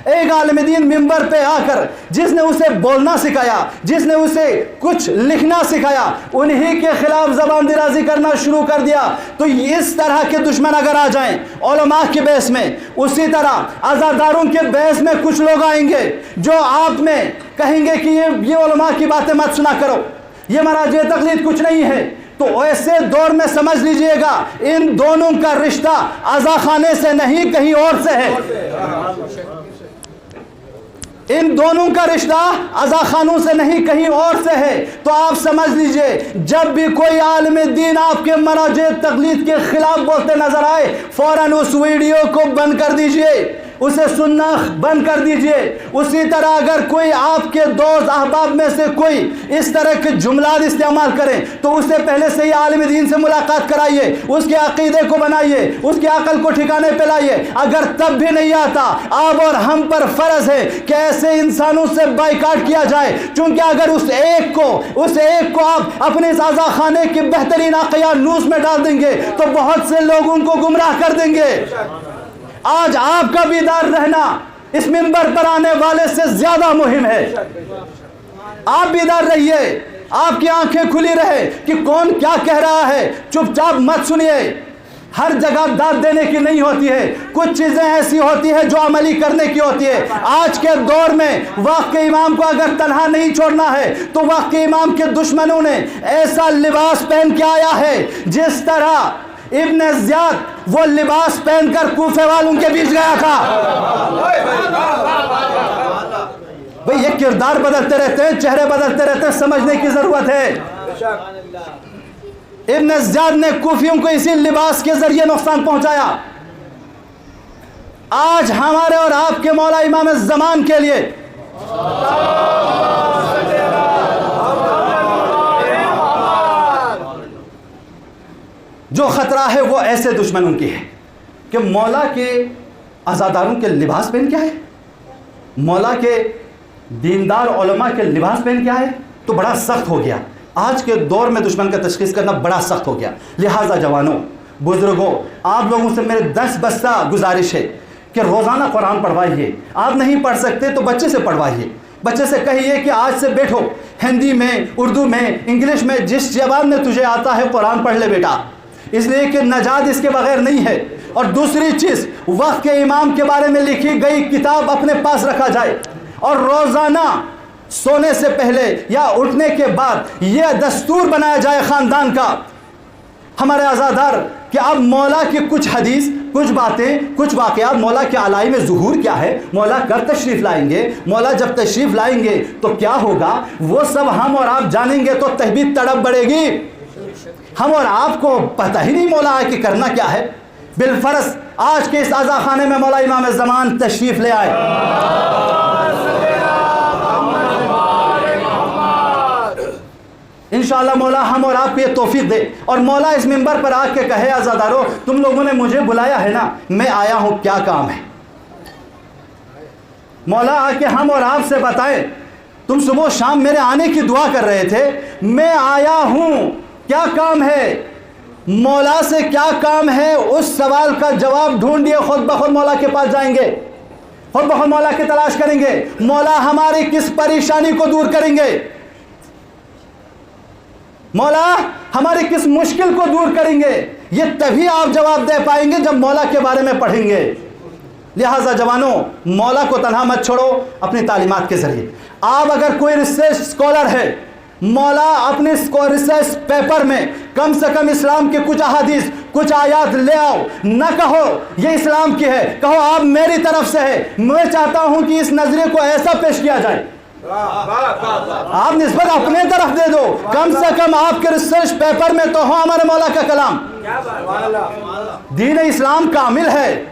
ایک عالم دین منبر پہ آ کر جس نے اسے بولنا سکھایا، جس نے اسے کچھ لکھنا سکھایا، انہی کے خلاف زبان درازی کرنا شروع کر دیا۔ تو اس طرح کے دشمن اگر آ جائیں علماء کے بیس میں، اسی طرح عزاداروں کے بیس میں کچھ لوگ آئیں گے جو آپ میں کہیں گے کہ یہ علماء کی باتیں مت سنا کرو، یہ مراجع تقلید کچھ نہیں ہے، تو ایسے دور میں سمجھ لیجئے گا ان دونوں کا رشتہ عزاخانے سے نہیں کہیں اور سے ہے، ان دونوں کا رشتہ عزاخانوں سے نہیں کہیں اور سے ہے۔ تو آپ سمجھ لیجئے جب بھی کوئی عالم دین آپ کے مراجع تقلید کے خلاف بولتے نظر آئے، فوراً اس ویڈیو کو بند کر دیجئے، اسے سننا بند کر دیجئے۔ اسی طرح اگر کوئی آپ کے دوست احباب میں سے کوئی اس طرح کے جملات استعمال کریں تو اسے پہلے سے ہی عالم دین سے ملاقات کرائیے، اس کے عقیدے کو بنائیے، اس کی عقل کو ٹھکانے پہ لائیے۔ اگر تب بھی نہیں آتا، آپ اور ہم پر فرض ہے کہ ایسے انسانوں سے بائیکاٹ کیا جائے، چونکہ اگر اس ایک کو آپ اپنے عزاخانے کے بہترین عقیہ نوس میں ڈال دیں گے تو بہت سے لوگوں کو گمراہ کر دیں گے۔ آج آپ کا بیدار رہنا اس منبر پر آنے والے سے زیادہ مہم ہے۔ آپ بیدار رہیے، آپ کی آنکھیں کھلی رہے کہ کون کیا کہہ رہا ہے، چپ چاپ مت سنیے۔ ہر جگہ داد دینے کی نہیں ہوتی ہے، کچھ چیزیں ایسی ہوتی ہیں جو عملی کرنے کی ہوتی ہے۔ آج کے دور میں وقت کے امام کو اگر تنہا نہیں چھوڑنا ہے تو وقت کے امام کے دشمنوں نے ایسا لباس پہن کے آیا ہے جس طرح ابن زیاد وہ لباس پہن کر کوفے والوں کے بیچ گیا تھا۔ بھئی یہ کردار بدلتے رہتے ہیں، چہرے بدلتے رہتے ہیں، سمجھنے کی ضرورت ہے۔ ابن زیاد نے کوفیوں کو اسی لباس کے ذریعے نقصان پہنچایا۔ آج ہمارے اور آپ کے مولا امام زمان کے لیے جو خطرہ ہے وہ ایسے دشمنوں کی ہے کہ مولا کے عزاداروں کے لباس پہن کیا ہے، مولا کے دیندار علماء کے لباس پہن کیا ہے، تو بڑا سخت ہو گیا۔ آج کے دور میں دشمن کا تشخیص کرنا بڑا سخت ہو گیا۔ لہٰذا جوانوں، بزرگوں، آپ لوگوں سے میرے 10 بستہ گزارش ہے کہ روزانہ قرآن پڑھوائیے۔ آپ نہیں پڑھ سکتے تو بچے سے پڑھوائیے، بچے سے کہیے کہ آج سے بیٹھو، ہندی میں، اردو میں، انگلش میں، جس زبان میں تجھے آتا ہے قرآن پڑھ لے بیٹا، اس لیے کہ نجات اس کے بغیر نہیں ہے۔ اور دوسری چیز، وقت کے امام کے بارے میں لکھی گئی کتاب اپنے پاس رکھا جائے، اور روزانہ سونے سے پہلے یا اٹھنے کے بعد یہ دستور بنایا جائے خاندان کا، ہمارے عزادار، کہ اب مولا کی کچھ حدیث، کچھ باتیں، کچھ واقعات، مولا کے علائم ظہور کیا ہے، مولا کب تشریف لائیں گے، مولا جب تشریف لائیں گے تو کیا ہوگا، وہ سب ہم اور آپ جانیں گے تو تحبیت تڑپ بڑھے گی۔ ہم اور آپ کو پتہ ہی نہیں مولا ہے کہ کرنا کیا ہے۔ بالفرض آج کے اس عزا خانے میں مولا امام زمان تشریف لے آئے۔ انشاءاللہ مولا ہم اور آپ کو یہ توفیق دے، اور مولا اس منبر پر آ کے کہے عزادارو تم لوگوں نے مجھے بلایا ہے نا، میں آیا ہوں، کیا کام ہے؟ مولا آ کے ہم اور آپ سے بتائیں، تم صبح و شام میرے آنے کی دعا کر رہے تھے، میں آیا ہوں، کیا کام ہے؟ مولا سے کیا کام ہے، اس سوال کا جواب ڈھونڈیے، خود بخود مولا کے پاس جائیں گے، خود بخود مولا کی تلاش کریں گے۔ مولا ہماری کس پریشانی کو دور کریں گے، مولا ہماری کس مشکل کو دور کریں گے، یہ تبھی آپ جواب دے پائیں گے جب مولا کے بارے میں پڑھیں گے۔ لہٰذا جوانوں، مولا کو تنہا مت چھوڑو اپنی تعلیمات کے ذریعے۔ آپ اگر کوئی ریسرچ اسکالر ہے، مولا اپنے ریسرچ پیپر میں کم سے کم اسلام کے کچھ احادیث، کچھ آیات لے آؤ، نہ کہو یہ اسلام کی ہے، کہو آپ میری طرف سے ہے، میں چاہتا ہوں کہ اس نظریے کو ایسا پیش کیا جائے۔ آپ نسبت اپنے طرف دے دو، کم سے کم آپ کے ریسرچ پیپر میں تو ہو ہمارے مولا کا کلام۔ دین اسلام کامل ہے۔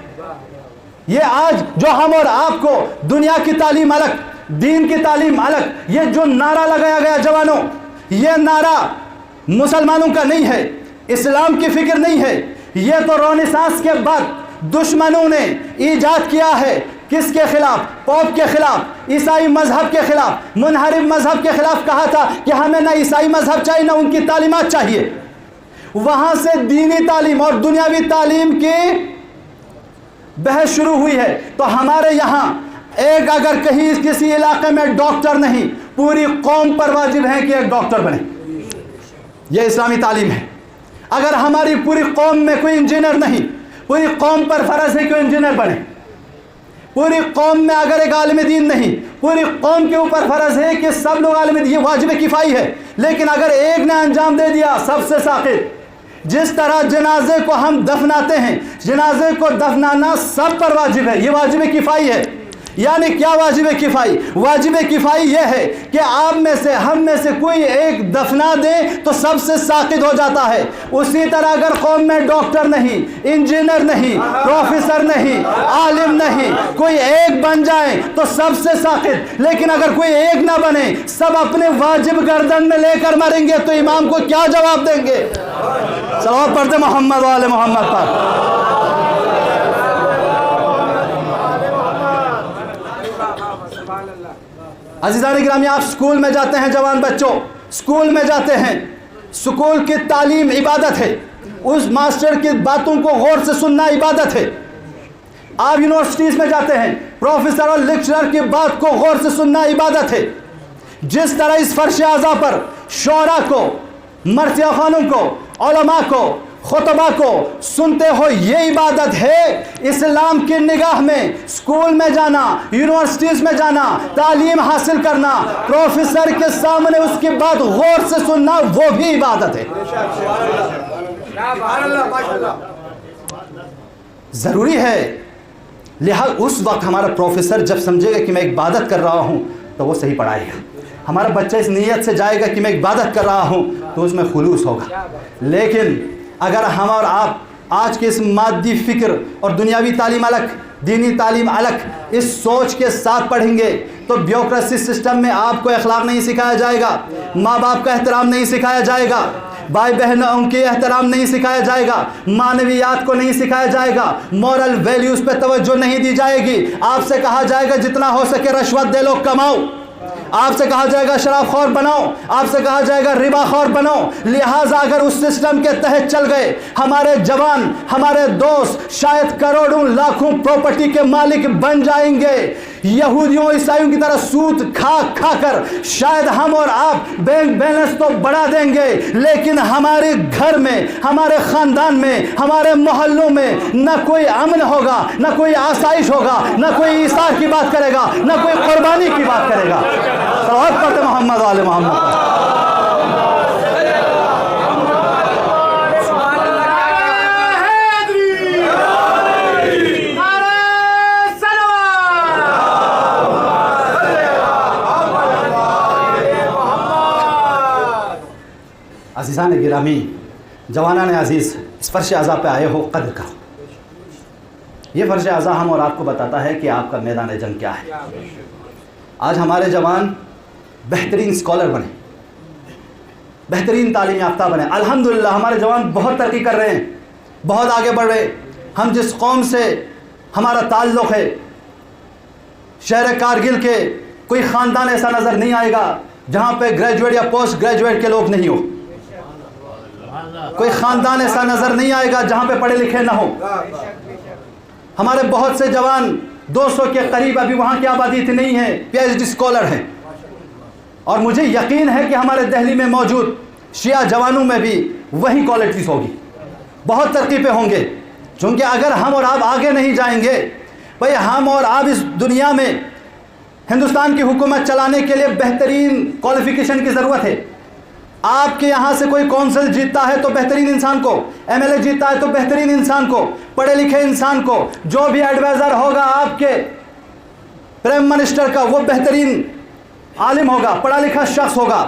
یہ آج جو ہم اور آپ کو دنیا کی تعلیم الگ، دین کی تعلیم الگ، یہ جو نعرہ لگایا گیا جوانوں، یہ نعرہ مسلمانوں کا نہیں ہے، اسلام کی فکر نہیں ہے، یہ تو رونسانس کے بعد دشمنوں نے ایجاد کیا ہے۔ کس کے خلاف؟ پوپ کے خلاف، عیسائی مذہب کے خلاف، منحرف مذہب کے خلاف کہا تھا کہ ہمیں نہ عیسائی مذہب چاہیے نہ ان کی تعلیمات چاہیے۔ وہاں سے دینی تعلیم اور دنیاوی تعلیم کی بحث شروع ہوئی ہے۔ تو ہمارے یہاں ایک اگر کہیں کسی علاقے میں ڈاکٹر نہیں، پوری قوم پر واجب ہے کہ ایک ڈاکٹر بنے، یہ اسلامی تعلیم ہے۔ اگر ہماری پوری قوم میں کوئی انجینئر نہیں، پوری قوم پر فرض ہے کہ انجینئر بنے۔ پوری قوم میں اگر ایک عالم دین نہیں، پوری قوم کے اوپر فرض ہے کہ سب لوگ عالم دین، یہ واجب کفائی ہے۔ لیکن اگر ایک نے انجام دے دیا، سب سے ساقط۔ جس طرح جنازے کو ہم دفناتے ہیں، جنازے کو دفنانا سب پر واجب ہے، یہ واجب کفائی ہے۔ یعنی کیا واجب کفائی؟ واجب کفائی یہ ہے کہ آپ میں سے، ہم میں سے کوئی ایک دفنا دے تو سب سے ساقط ہو جاتا ہے۔ اسی طرح اگر قوم میں ڈاکٹر نہیں، انجینئر نہیں، پروفیسر نہیں، عالم نہیں، کوئی ایک بن جائے تو سب سے ساقط۔ لیکن اگر کوئی ایک نہ بنے، سب اپنے واجب گردن میں لے کر مریں گے تو امام کو کیا جواب دیں گے؟ صلوات پڑھتے محمد و آل محمد پر۔ عزیزان گرامی، آپ سکول میں جاتے ہیں، جوان بچوں سکول میں جاتے ہیں، سکول کی تعلیم عبادت ہے، اس ماسٹر کی باتوں کو غور سے سننا عبادت ہے۔ آپ یونیورسٹیز میں جاتے ہیں، پروفیسر اور لیکچرر کی بات کو غور سے سننا عبادت ہے۔ جس طرح اس فرش اعضاء پر شعراء کو، مرثیہ خوانوں کو، علماء کو، خطبہ کو سنتے ہو، یہ عبادت ہے اسلام کی نگاہ میں۔ اسکول میں جانا، یونیورسٹیز میں جانا، تعلیم حاصل کرنا، پروفیسر کے سامنے اس کی بات غور سے سننا، وہ بھی عبادت ہے۔ ضروری ہے، لہذا اس وقت ہمارا پروفیسر جب سمجھے گا کہ میں عبادت کر رہا ہوں تو وہ صحیح پڑھائے گا۔ ہمارا بچہ اس نیت سے جائے گا کہ میں عبادت کر رہا ہوں تو اس میں خلوص ہوگا۔ لیکن اگر ہم اور آپ آج کے اس مادی فکر اور دنیاوی تعلیم الگ، دینی تعلیم الگ، اس سوچ کے ساتھ پڑھیں گے تو بیوروکریسی سسٹم میں آپ کو اخلاق نہیں سکھایا جائے گا، ماں باپ کا احترام نہیں سکھایا جائے گا، بھائی بہنوں کے احترام نہیں سکھایا جائے گا، معنویات کو نہیں سکھایا جائے گا، مورل ویلیوز پہ توجہ نہیں دی جائے گی۔ آپ سے کہا جائے گا جتنا ہو سکے رشوت دے لو، کماؤ۔ آپ سے کہا جائے گا شراب خور بناؤ، آپ سے کہا جائے گا ربا خور بناؤ۔ لہٰذا اگر اس سسٹم کے تحت چل گئے، ہمارے جوان، ہمارے دوست شاید کروڑوں لاکھوں پراپرٹی کے مالک بن جائیں گے، یہودیوں عیسائیوں کی طرح سود کھا کھا کر شاید ہم اور آپ بینک بیلنس تو بڑھا دیں گے، لیکن ہمارے گھر میں، ہمارے خاندان میں، ہمارے محلوں میں نہ کوئی امن ہوگا، نہ کوئی آسائش ہوگا، نہ کوئی ایثار کی بات کرے گا، نہ کوئی قربانی کی بات کرے گا۔ صلوات پڑھتے محمد و آل محمد۔ عزیزان گرامی، جوانان عزیز، اس فرش اعضاء پہ آئے ہو، قدر کرو۔ یہ فرش اعضاء ہم اور آپ کو بتاتا ہے کہ آپ کا میدان جنگ کیا ہے۔ آج ہمارے جوان بہترین اسکالر بنے، بہترین تعلیم یافتہ بنے۔ الحمدللہ ہمارے جوان بہت ترقی کر رہے ہیں، بہت آگے بڑھ رہے۔ ہم جس قوم سے ہمارا تعلق ہے، شہر کارگل کے کوئی خاندان ایسا نظر نہیں آئے گا جہاں پہ گریجویٹ یا پوسٹ گریجویٹ کے لوگ نہیں ہو، کوئی خاندان ایسا نظر نہیں آئے گا جہاں پہ پڑھے لکھے نہ ہو۔ ہمارے بہت سے جوان 200 کے قریب ابھی وہاں کی آبادی اتنی نہیں ہے، پی ایچ ڈی اسکالر ہیں، اور مجھے یقین ہے کہ ہمارے دہلی میں موجود شیعہ جوانوں میں بھی وہی کوالٹیز ہوگی، بہت ترقی پہ ہوں گے۔ چونکہ اگر ہم اور آپ آگے نہیں جائیں گے، بھئی ہم اور آپ اس دنیا میں ہندوستان کی حکومت چلانے کے لیے بہترین کوالیفیکیشن کی ضرورت ہے۔ آپ کے یہاں سے کوئی کونسل جیتتا ہے تو بہترین انسان کو، ایم ایل اے جیتتا ہے تو بہترین انسان کو، پڑھے لکھے انسان کو، جو بھی ایڈوائزر ہوگا آپ کے پرائم منسٹر کا وہ بہترین عالم ہوگا، پڑھا لکھا شخص ہوگا۔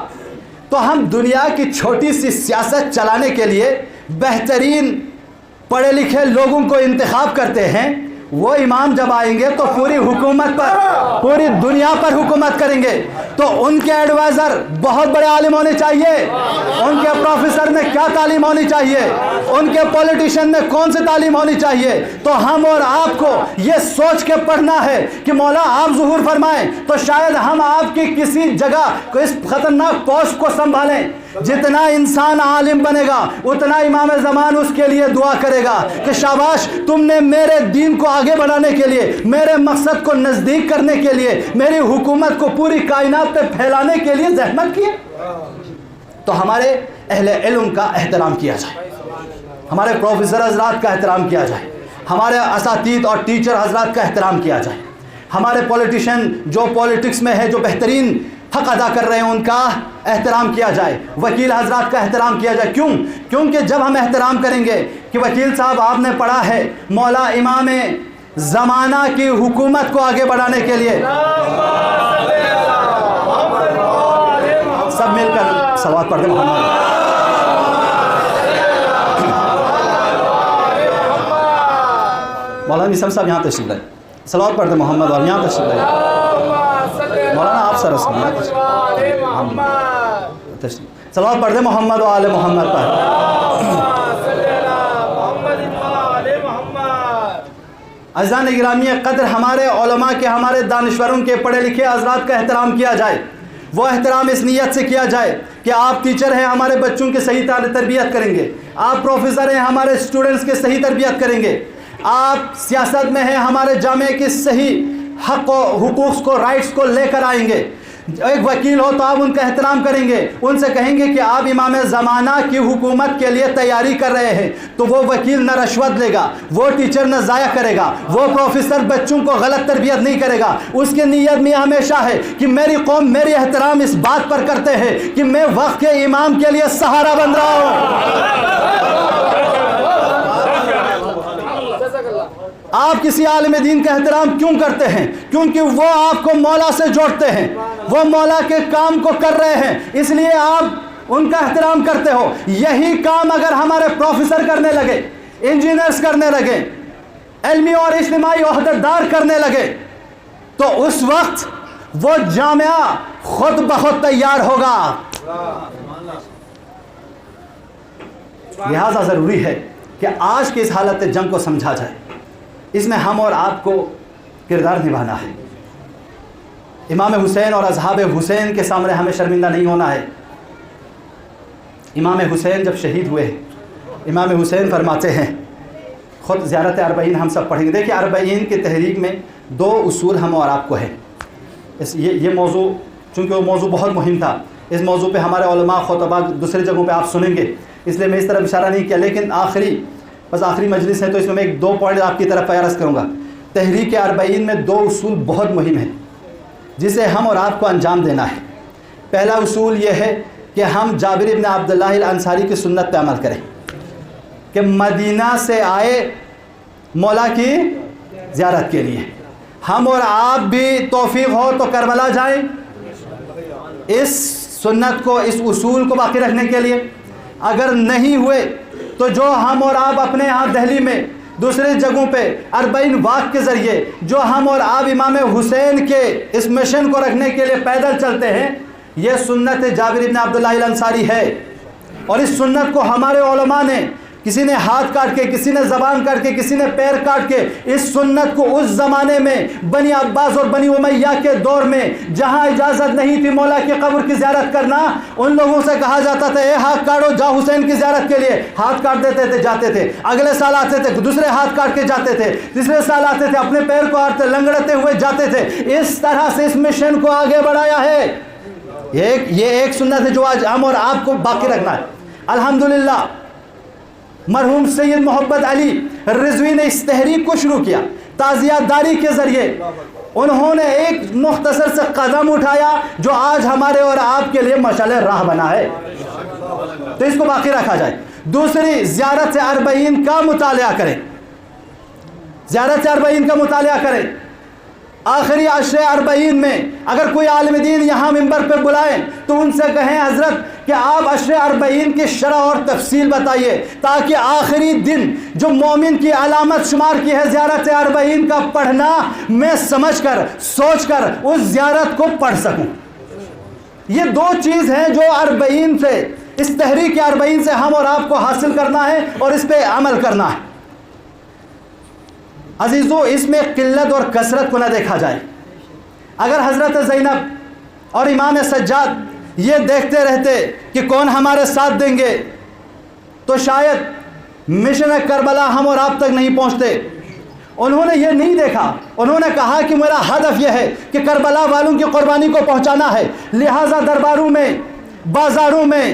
تو ہم دنیا کی چھوٹی سی سیاست چلانے کے لیے بہترین پڑھے لکھے لوگوں کو انتخاب کرتے ہیں۔ وہ امام جب آئیں گے تو پوری حکومت پر، پوری دنیا پر حکومت کریں گے، تو ان کے ایڈوائزر بہت بڑے عالم ہونے چاہیے، ان کے پروفیسر میں کیا تعلیم ہونی چاہیے، ان کے پولیٹیشین میں کون سی تعلیم ہونی چاہیے۔ تو ہم اور آپ کو یہ سوچ کے پڑھنا ہے کہ مولا آپ ظہور فرمائیں تو شاید ہم آپ کی کسی جگہ کو اس خطرناک پوسٹ کو سنبھالیں۔ جتنا انسان عالم بنے گا اتنا امام زمان اس کے لیے دعا کرے گا کہ شاباش، تم نے میرے دین کو آگے بڑھانے کے لیے، میرے مقصد کو نزدیک کرنے کے لیے، میری حکومت کو پوری کائنات پہ پھیلانے کے لیے زحمت کی۔ تو ہمارے اہل علم کا احترام کیا جائے، ہمارے پروفیسر حضرات کا احترام کیا جائے، ہمارے اساتذہ اور ٹیچر حضرات کا احترام کیا جائے، ہمارے پولیٹیشین جو پولیٹکس میں ہے، جو بہترین حق ادا کر رہے ہیں، ان کا احترام کیا جائے، وکیل حضرات کا احترام کیا جائے۔ کیوں؟ کیونکہ جب ہم احترام کریں گے کہ وکیل صاحب آپ نے پڑھا ہے مولا امام زمانہ کی حکومت کو آگے بڑھانے کے لیے، سب مل کر صلوات پڑھتے محمد۔ مولانا نثار صاحب یہاں تشریف لائے، صلوات پڑھتے محمد، اور یہاں تشریف لائے۔ مولانا آپ سر صلوات پڑھ دے محمد و آل محمد پر۔ عزیزان گرامی قدر، ہمارے علماء کے، ہمارے دانشوروں کے، پڑھے لکھے حضرات کا احترام کیا جائے۔ وہ احترام اس نیت سے کیا جائے کہ آپ ٹیچر ہیں، ہمارے بچوں کے صحیح تربیت کریں گے، آپ پروفیسر ہیں، ہمارے اسٹوڈنٹس کے صحیح تربیت کریں گے، آپ سیاست میں ہیں، ہمارے جامعہ کے صحیح حق و حقوق کو، رائٹس کو لے کر آئیں گے۔ ایک وکیل ہو تو آپ ان کا احترام کریں گے, ان سے کہیں گے کہ آپ امام زمانہ کی حکومت کے لیے تیاری کر رہے ہیں, تو وہ وکیل نہ رشوت لے گا, وہ ٹیچر نہ ضائع کرے گا, وہ پروفیسر بچوں کو غلط تربیت نہیں کرے گا. اس کی نیت میں ہمیشہ ہے کہ میری قوم میری احترام اس بات پر کرتے ہیں کہ میں وقت کے امام کے لیے سہارا بن رہا ہوں. آپ کسی عالم دین کا احترام کیوں کرتے ہیں؟ کیونکہ وہ آپ کو مولا سے جوڑتے ہیں, وہ مولا کے کام کو کر رہے ہیں, اس لیے آپ ان کا احترام کرتے ہو. یہی کام اگر ہمارے پروفیسر کرنے لگے, انجینئرز کرنے لگے, علمی اور اجتماعی عہدیدار کرنے لگے, تو اس وقت وہ جامعہ خود بخود تیار ہوگا. لہذا ضروری ہے کہ آج کی اس حالت جنگ کو سمجھا جائے. اس میں ہم اور آپ کو کردار نبھانا ہے. امام حسین اور اصحاب حسین کے سامنے ہمیں شرمندہ نہیں ہونا ہے. امام حسین جب شہید ہوئے, امام حسین فرماتے ہیں, خود زیارت اربعین ہم سب پڑھیں گے. دیکھیں اربعین کی تحریک میں 2 اصول ہم اور آپ کو ہیں. یہ موضوع چونکہ وہ موضوع بہت مہم تھا, اس موضوع پہ ہمارے علماء خطبہ دوسری جگہوں پہ آپ سنیں گے, اس لیے میں اس طرف اشارہ نہیں کیا. لیکن آخری مجلس ہے تو اس میں 2 پوائنٹ آپ کی طرف عرض کروں گا. تحریک اربعین میں 2 اصول بہت مہم ہیں جسے ہم اور آپ کو انجام دینا ہے. پہلا اصول یہ ہے کہ ہم جابر ابن عبداللہ الانصاری کی سنت پہ عمل کریں کہ مدینہ سے آئے مولا کی زیارت کے لیے. ہم اور آپ بھی توفیق ہو تو کربلا جائیں اس سنت کو, اس اصول کو باقی رکھنے کے لیے. اگر نہیں ہوئے تو جو ہم اور آپ اپنے یہاں دہلی میں دوسرے جگہوں پہ 40 واق کے ذریعے جو ہم اور آپ امام حسین کے اس مشن کو رکھنے کے لیے پیدل چلتے ہیں, یہ سنت جابر ابن عبداللہ الانصاری ہے. اور اس سنت کو ہمارے علماء نے, کسی نے ہاتھ کاٹ کے, کسی نے زبان کاٹ کے, کسی نے پیر کاٹ کے, اس سنت کو اس زمانے میں بنی عباس اور بنی امیہ کے دور میں جہاں اجازت نہیں تھی مولا کی قبر کی زیارت کرنا, ان لوگوں سے کہا جاتا تھا اے ہاتھ کاٹو جا حسین کی زیارت کے لیے. ہاتھ کاٹ دیتے تھے, جاتے تھے. اگلے سال آتے تھے, دوسرے ہاتھ کاٹ کے جاتے تھے. تیسرے سال آتے تھے, اپنے پیر کو لنگڑتے ہوئے جاتے تھے. اس طرح سے اس مشن کو آگے بڑھایا ہے. یہ ایک سنت ہے جو آج ہم اور آپ کو باقی رکھنا ہے. الحمدللہ مرحوم سید محبت علی رضوی نے اس تحریک کو شروع کیا. تعزیت داری کے ذریعے انہوں نے ایک مختصر سے قدم اٹھایا جو آج ہمارے اور آپ کے لیے مشعل راہ بنا ہے. تو اس کو باقی رکھا جائے. دوسری, زیارت اربعین کا مطالعہ کریں. زیارت اربعین کا مطالعہ کریں. آخری عشر اربعین میں اگر کوئی عالم دین یہاں منبر پہ بلائیں تو ان سے کہیں حضرت کہ آپ عشر اربعین کی شرح اور تفصیل بتائیے, تاکہ آخری دن جو مومن کی علامت شمار کی ہے زیارت اربعین کا پڑھنا, میں سمجھ کر سوچ کر اس زیارت کو پڑھ سکوں. یہ 2 چیز ہیں جو اربعین سے, اس تحریک اربعین سے ہم اور آپ کو حاصل کرنا ہے اور اس پہ عمل کرنا ہے. عزیزو, اس میں قلت اور کثرت کو نہ دیکھا جائے. اگر حضرت زینب اور امام سجاد یہ دیکھتے رہتے کہ کون ہمارے ساتھ دیں گے تو شاید مشن کربلا ہم اور آپ تک نہیں پہنچتے. انہوں نے یہ نہیں دیکھا, انہوں نے کہا کہ میرا ہدف یہ ہے کہ کربلا والوں کی قربانی کو پہنچانا ہے. لہٰذا درباروں میں, بازاروں میں,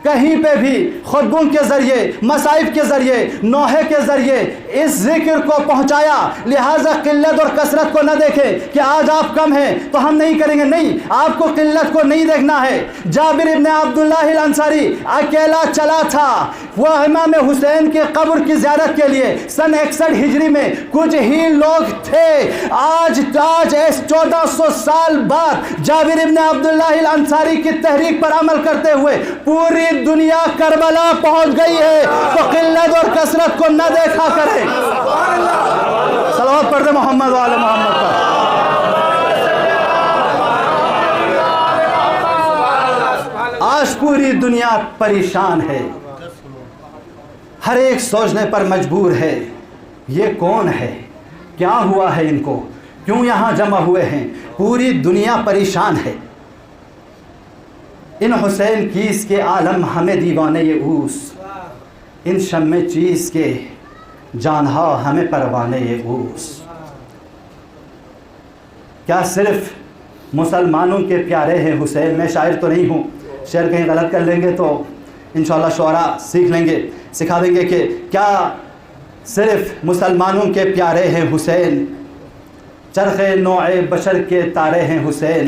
کہیں پہ بھی خطبوں کے ذریعے, مصائف کے ذریعے, نوحے کے ذریعے اس ذکر کو پہنچایا. لہٰذا قلت اور کثرت کو نہ دیکھیں کہ آج آپ کم ہیں تو ہم نہیں کریں گے. نہیں, آپ کو قلت کو نہیں دیکھنا ہے. جابر ابن عبداللہ الانصاری اکیلا چلا تھا. وہ امام حسین کے قبر کی زیارت کے لیے سن 61 ہجری میں کچھ ہی لوگ تھے. آج 1400 سال بعد جابر ابن عبداللہ الانصاری کی تحریک پر عمل کرتے ہوئے پوری دنیا کربلا پہنچ گئی ہے. تو قلت اور کثرت کو نہ دیکھا کریں. صلوات پڑھ دے محمد و آل محمد پر. آج پوری دنیا پریشان ہے, ہر ایک سوچنے پر مجبور ہے یہ کون ہے, کیا ہوا ہے ان کو, کیوں یہاں جمع ہوئے ہیں. پوری دنیا پریشان ہے. ان حسین کیس کے عالم ہمیں دیوانے یہ اوس, ان شم چیز کے جانہا ہمیں پروانے یہ اوس. کیا صرف مسلمانوں کے پیارے ہیں حسین. میں شاعر تو نہیں ہوں, شعر کہیں غلط کر لیں گے تو انشاءاللہ شعراء سیکھ لیں گے, سکھا دیں گے کہ کیا صرف مسلمانوں کے پیارے ہیں حسین, چرخ نوع بشر کے تارے ہیں حسین,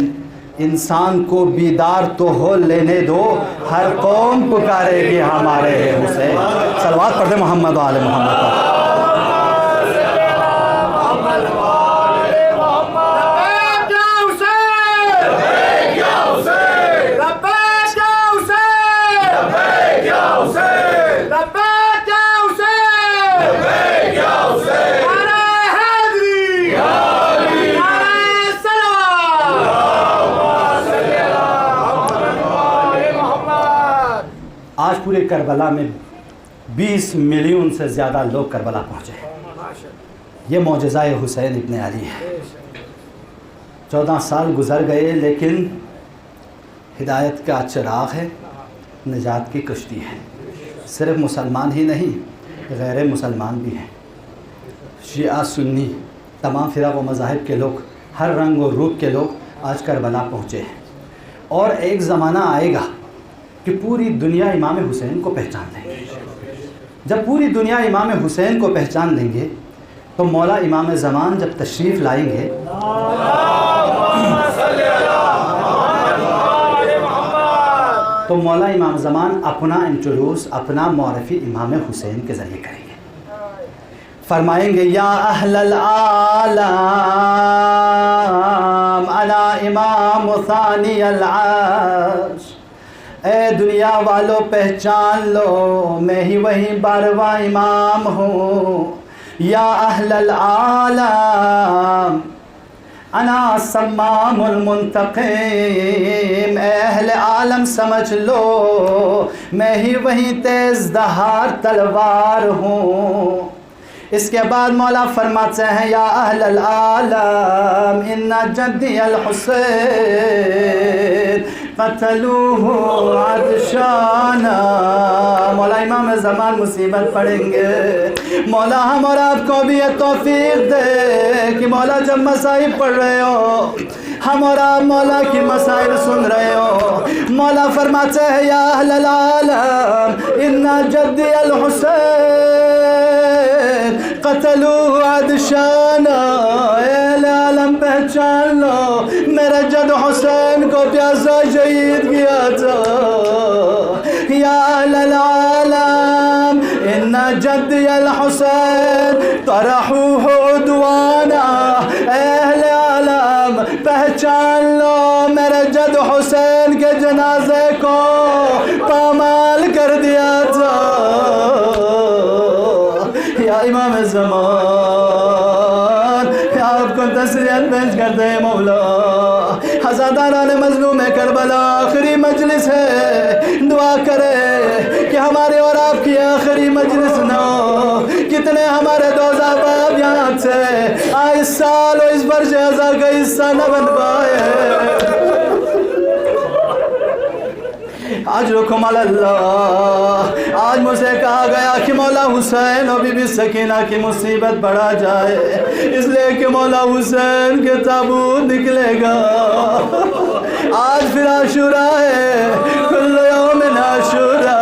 انسان کو بیدار تو ہو لینے دو, ہر قوم پکارے گی ہمارے ہیں حسین. صلوات پڑھتے محمد و آل محمد پر. آج پورے کربلا میں 20 ملین سے زیادہ لوگ کربلا پہنچے ہیں. یہ معجزہ حسین ابن علی ہے. 14 سال گزر گئے لیکن ہدایت کا چراغ ہے, نجات کی کشتی ہے. صرف مسلمان ہی نہیں, غیر مسلمان بھی ہیں, شیعہ سنی تمام فرق و مذاہب کے لوگ, ہر رنگ و روپ کے لوگ آج کربلا پہنچے ہیں. اور ایک زمانہ آئے گا کہ پوری دنیا امام حسین کو پہچان لیں گے. جب پوری دنیا امام حسین کو پہچان لیں گے تو مولا امام زمان جب تشریف لائیں گے تو مولا امام زمان اپنا انٹروڈیوس, اپنا معرفی امام حسین کے ذریعے کریں گے. فرمائیں گے یا اہل العالم انا امام ثانی العرش, اے دنیا والو پہچان لو میں ہی وہی 12واں امام ہوں. یا اہل العالم انا سمام المنتقم, اے اہل عالم سمجھ لو میں ہی وہی تیز دھار تلوار ہوں. اس کے بعد مولا فرماتے ہیں یا اہل العالم ان جدی الحسین قتلوہ عطشانا. مولا امام زمان مصیبت پڑیں گے. مولا ہم اور آپ کو بھی یہ توفیق دے کہ مولا جب مسائب پڑھ رہے ہو, ہم اور آپ مولا کی مسائل سن رہے ہو, مولا فرماتے ہیں یا اہل العالم ان جدی الحسین قتلوہ عطشانا. اے عالم پہچان لو میرے جد حسین کو پیاسا شہید کیا تھا. یا اہل العالم ان جدی الحسین طرحوہ عدوانا. اے اہل عالم پہچان لو میرے جد حسین کے جنازے کو پامال کر دیا تھا. یا امام زمان آپ کو تسلیت پیش کرتے ہیں مولا. حزاداران مظلوم کربلا آخری مجلس ہے, دعا کرے کہ ہمارے اور آپ کی آخری مجلس نہ ہو. کتنے ہمارے دوزہ باپ یہاں سے اس سال و اس برش ازا کا حصہ نہ بن پائے. اجرکم علی اللہ. آج مجھ سے کہا گیا کہ مولا حسین اور بی بی سکینہ کی مصیبت بڑھا جائے, اس لیے کہ مولا حسین کے تابوت نکلے گا. آج پھر عاشورہ ہے, کل یوم عاشورہ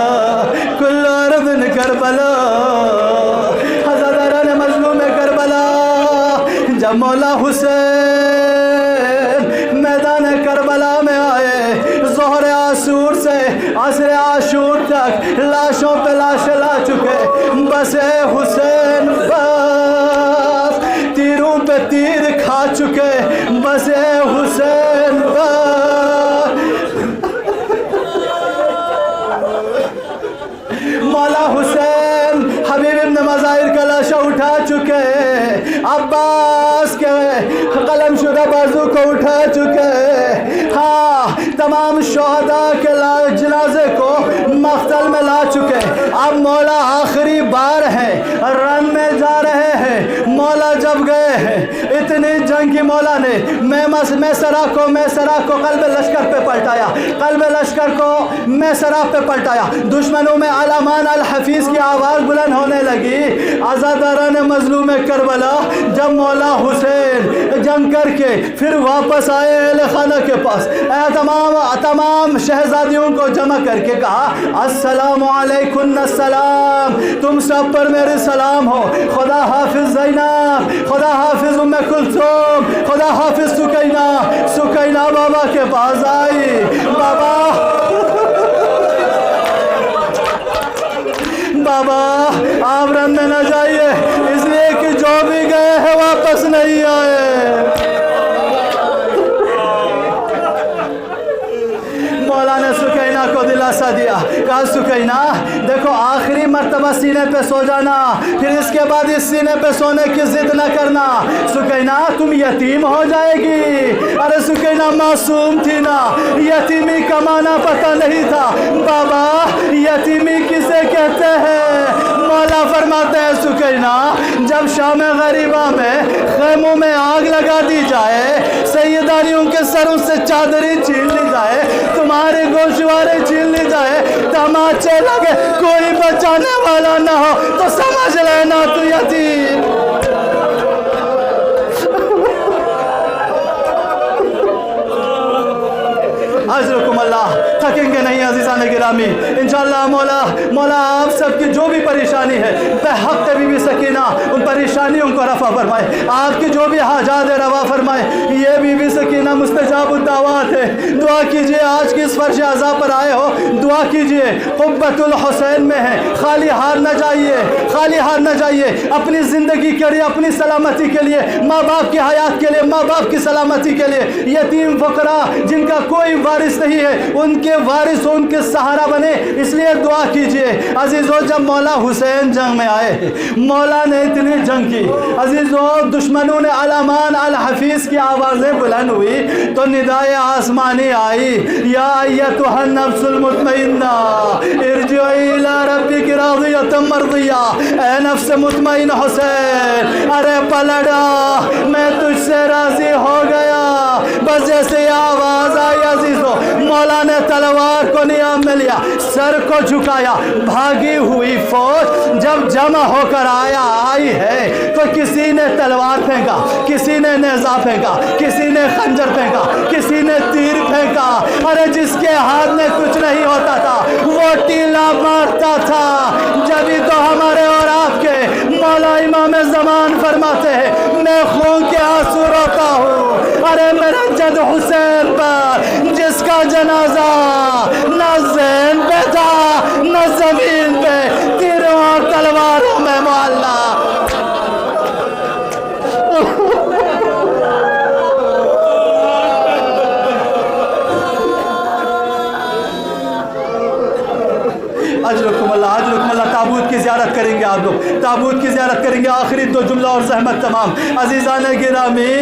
کل عرب کربلا. حضرات مظلوم کربلا جب مولا حسین میدان کربلا میں آئے, ظہر عاشور سے عصر عاشور تک لاشوں پہ لاش لا چکے, بس حسین بس تیروں پہ تیر کھا چکے, بس حسین بس. مولا حسین حبیب ابن مظاہر کا لاشا اٹھا چکے, عباس کے قلم شدہ بازو کو اٹھا چکے, ہاں تمام شہداء کے جنازے کو مقتل میں لا چکے. اب مولا آخری بار ہے, رن میں جا رہے ہیں. مولا جب گئے ہیں اتنی جنگ کی مولا نے میسرہ کو قلب لشکر پہ پلٹایا، قلب لشکر کو میسرہ پہ پلٹایا۔ دشمنوں میں علمان الحفیظ کی آواز بلند ہونے لگی۔ عزاداران مظلوم کربلا جب مولا حسین جنگ کر کے پھر واپس آئے اہل خانہ کے پاس، تمام شہزادیوں کو جمع کر کے کہا السلام علیکم، السلام، تم سب پر میرے سلام ہو، خدا حافظ زینب، خدا حافظ ام کلثوم، خدا حافظ سکینہ بابا کے پاس آئی۔ بابا آپ رن میں نہ جائیے، اس لیے کہ جو بھی گئے ہیں واپس نہیں آئے۔ مولا نے سکینہ کو دلاسا دیا، کہا سکینہ دیکھو آخری مرتبہ سینے پہ سو جانا، پھر اس کے بعد اس سینے پہ سونے کی ضد نہ کرنا، سکینہ تم یتیم ہو جائے گی۔ ارے سکینہ معصوم تھی نا، یتیمی کا معنی پتہ نہیں تھا۔ بابا یتیمی کسے کہتے ہیں؟ مولا فرماتے ہیں سکینہ جب شام غریبہ میں خیموں میں آگ لگا دی جائے، سیداریوں کے سروں سے چادریں چھین لی جائے، تمہارے گوشوارے چھین لی جائے، تماچے لگے، کوئی بچانے والا نہ ہو تو سمجھ لینا تو یتیم۔ حضرکم اللہ، تھکیں گے نہیں عزیزان گرامی، انشاءاللہ مولا آپ سب کی جو بھی پریشانی ہے بحق بی بی سکینہ ان پریشانیوں کو رفع فرمائے، آپ کی جو بھی حاجات ہے روا فرمائے۔ یہ بی بی سکینہ مستجاب الدعوات ہے، دعا کیجئے، آج کی اس فرش عزا پر آئے ہو دعا کیجئے، قبۃ الحسین میں ہے، خالی ہار نہ جائیے، اپنی زندگی کے لیے، اپنی سلامتی کے لیے، ماں باپ کی حیات کے لیے، ماں باپ کی سلامتی کے لیے، یتیم فقراء جن کا کوئی وارث نہیں ہے ان کے وارث ان کے سہارا بنے، اس لیے دعا کیجئے۔ عزیزو جب مولا حسین جنگ میں آئے، مولا نے اتنی جنگ کی، عزیزو دشمنوں نے علمان الحفیظ کی آوازیں بلند ہوئی تو ندائے آسمانی آئی، یا ایتھا النفس المطمئنہ ارجعی الی ربک راضیۃ مرضیہ، اے نفس مطمئن حسین ارے پلٹا، میں تجھ سے راضی ہو گیا۔ بس جیسے آواز آئی عزیزو مولا نے تلوار کو نیام میں لیا، سر کو جھکایا، بھاگی ہوئی فوج جب جمع ہو کر آئی ہے تو کسی نے تلوار پھینکا، کسی نے نیزہ پھینکا، کسی نے خنجر پھینکا، کسی نے تیر پھینکا، ارے جس کے ہاتھ میں کچھ نہیں ہوتا تھا وہ ٹیلا مارتا تھا۔ جبھی تو ہمارے اور آپ کے مولا امام زمان فرماتے ہیں میں خون کے آنسو روتا ہوں، ارے میرے جد حسین پر جس کا جنازہ نہ زین پہ تھا نہ زمین پہ، تیروں اور تلواروں میں معلّہ۔ اجرکم اللہ، تابوت کی زیارت کریں گے، آپ لوگ تابوت کی زیارت کریں گے، آخری دو جملہ اور زحمت تمام۔ عزیزان گرامی،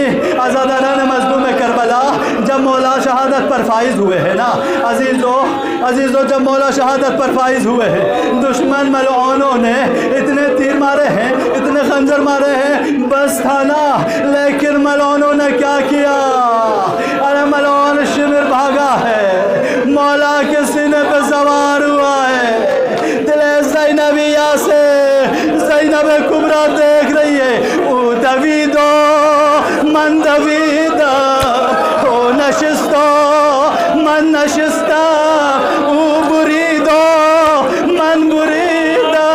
عزاداران مظلوم کربلا جب مولا شہادت پر فائز ہوئے ہیں نا عزیزو جب مولا شہادت پر فائز ہوئے ہیں، دشمن ملعونوں نے اتنے تیر مارے ہیں، اتنے خنجر مارے ہیں، بس تھا نا، لیکن ملعونوں نے کیا کیا؟ ارے ملعون شمر بھاگا ہے، مولا کے سینے پہ سوار ہوا ہے، دل زینبیہ سے زینب کبریٰ دیکھ رہی ہے، او دویدو من دویدہ، او نشستو من نشستہ، او بریدو من بریدہ۔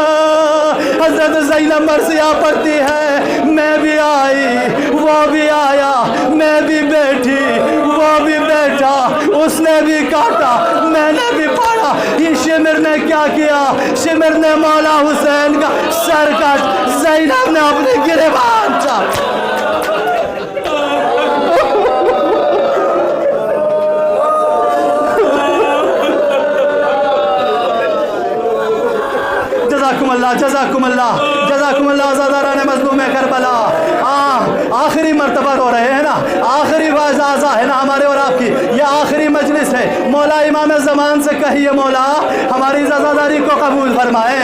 حضرت زینب مرثیہ پڑھتی ہے میں بھی آئی، وہ بھی آیا، میں بھی بیٹھی، وہ بھی بیٹھا، اس نے بھی کاٹا، میں نے بھی پڑھا۔ یہ شمر نے کیا کیا؟ شمر نے مولا حسین کا سر کاٹ، زینب نے اپنے گریبان چاٹ۔ جزاکم اللہ عزاداران مظلوم کربلا، آخری مرتبہ رو رہے ہیں نا، آخری واضح ہے نا ہمارے اور آپ کی، یہ آخری مجلس ہے۔ مولا امام زمان سے کہیے مولا ہماری عزاداری کو قبول فرمائے۔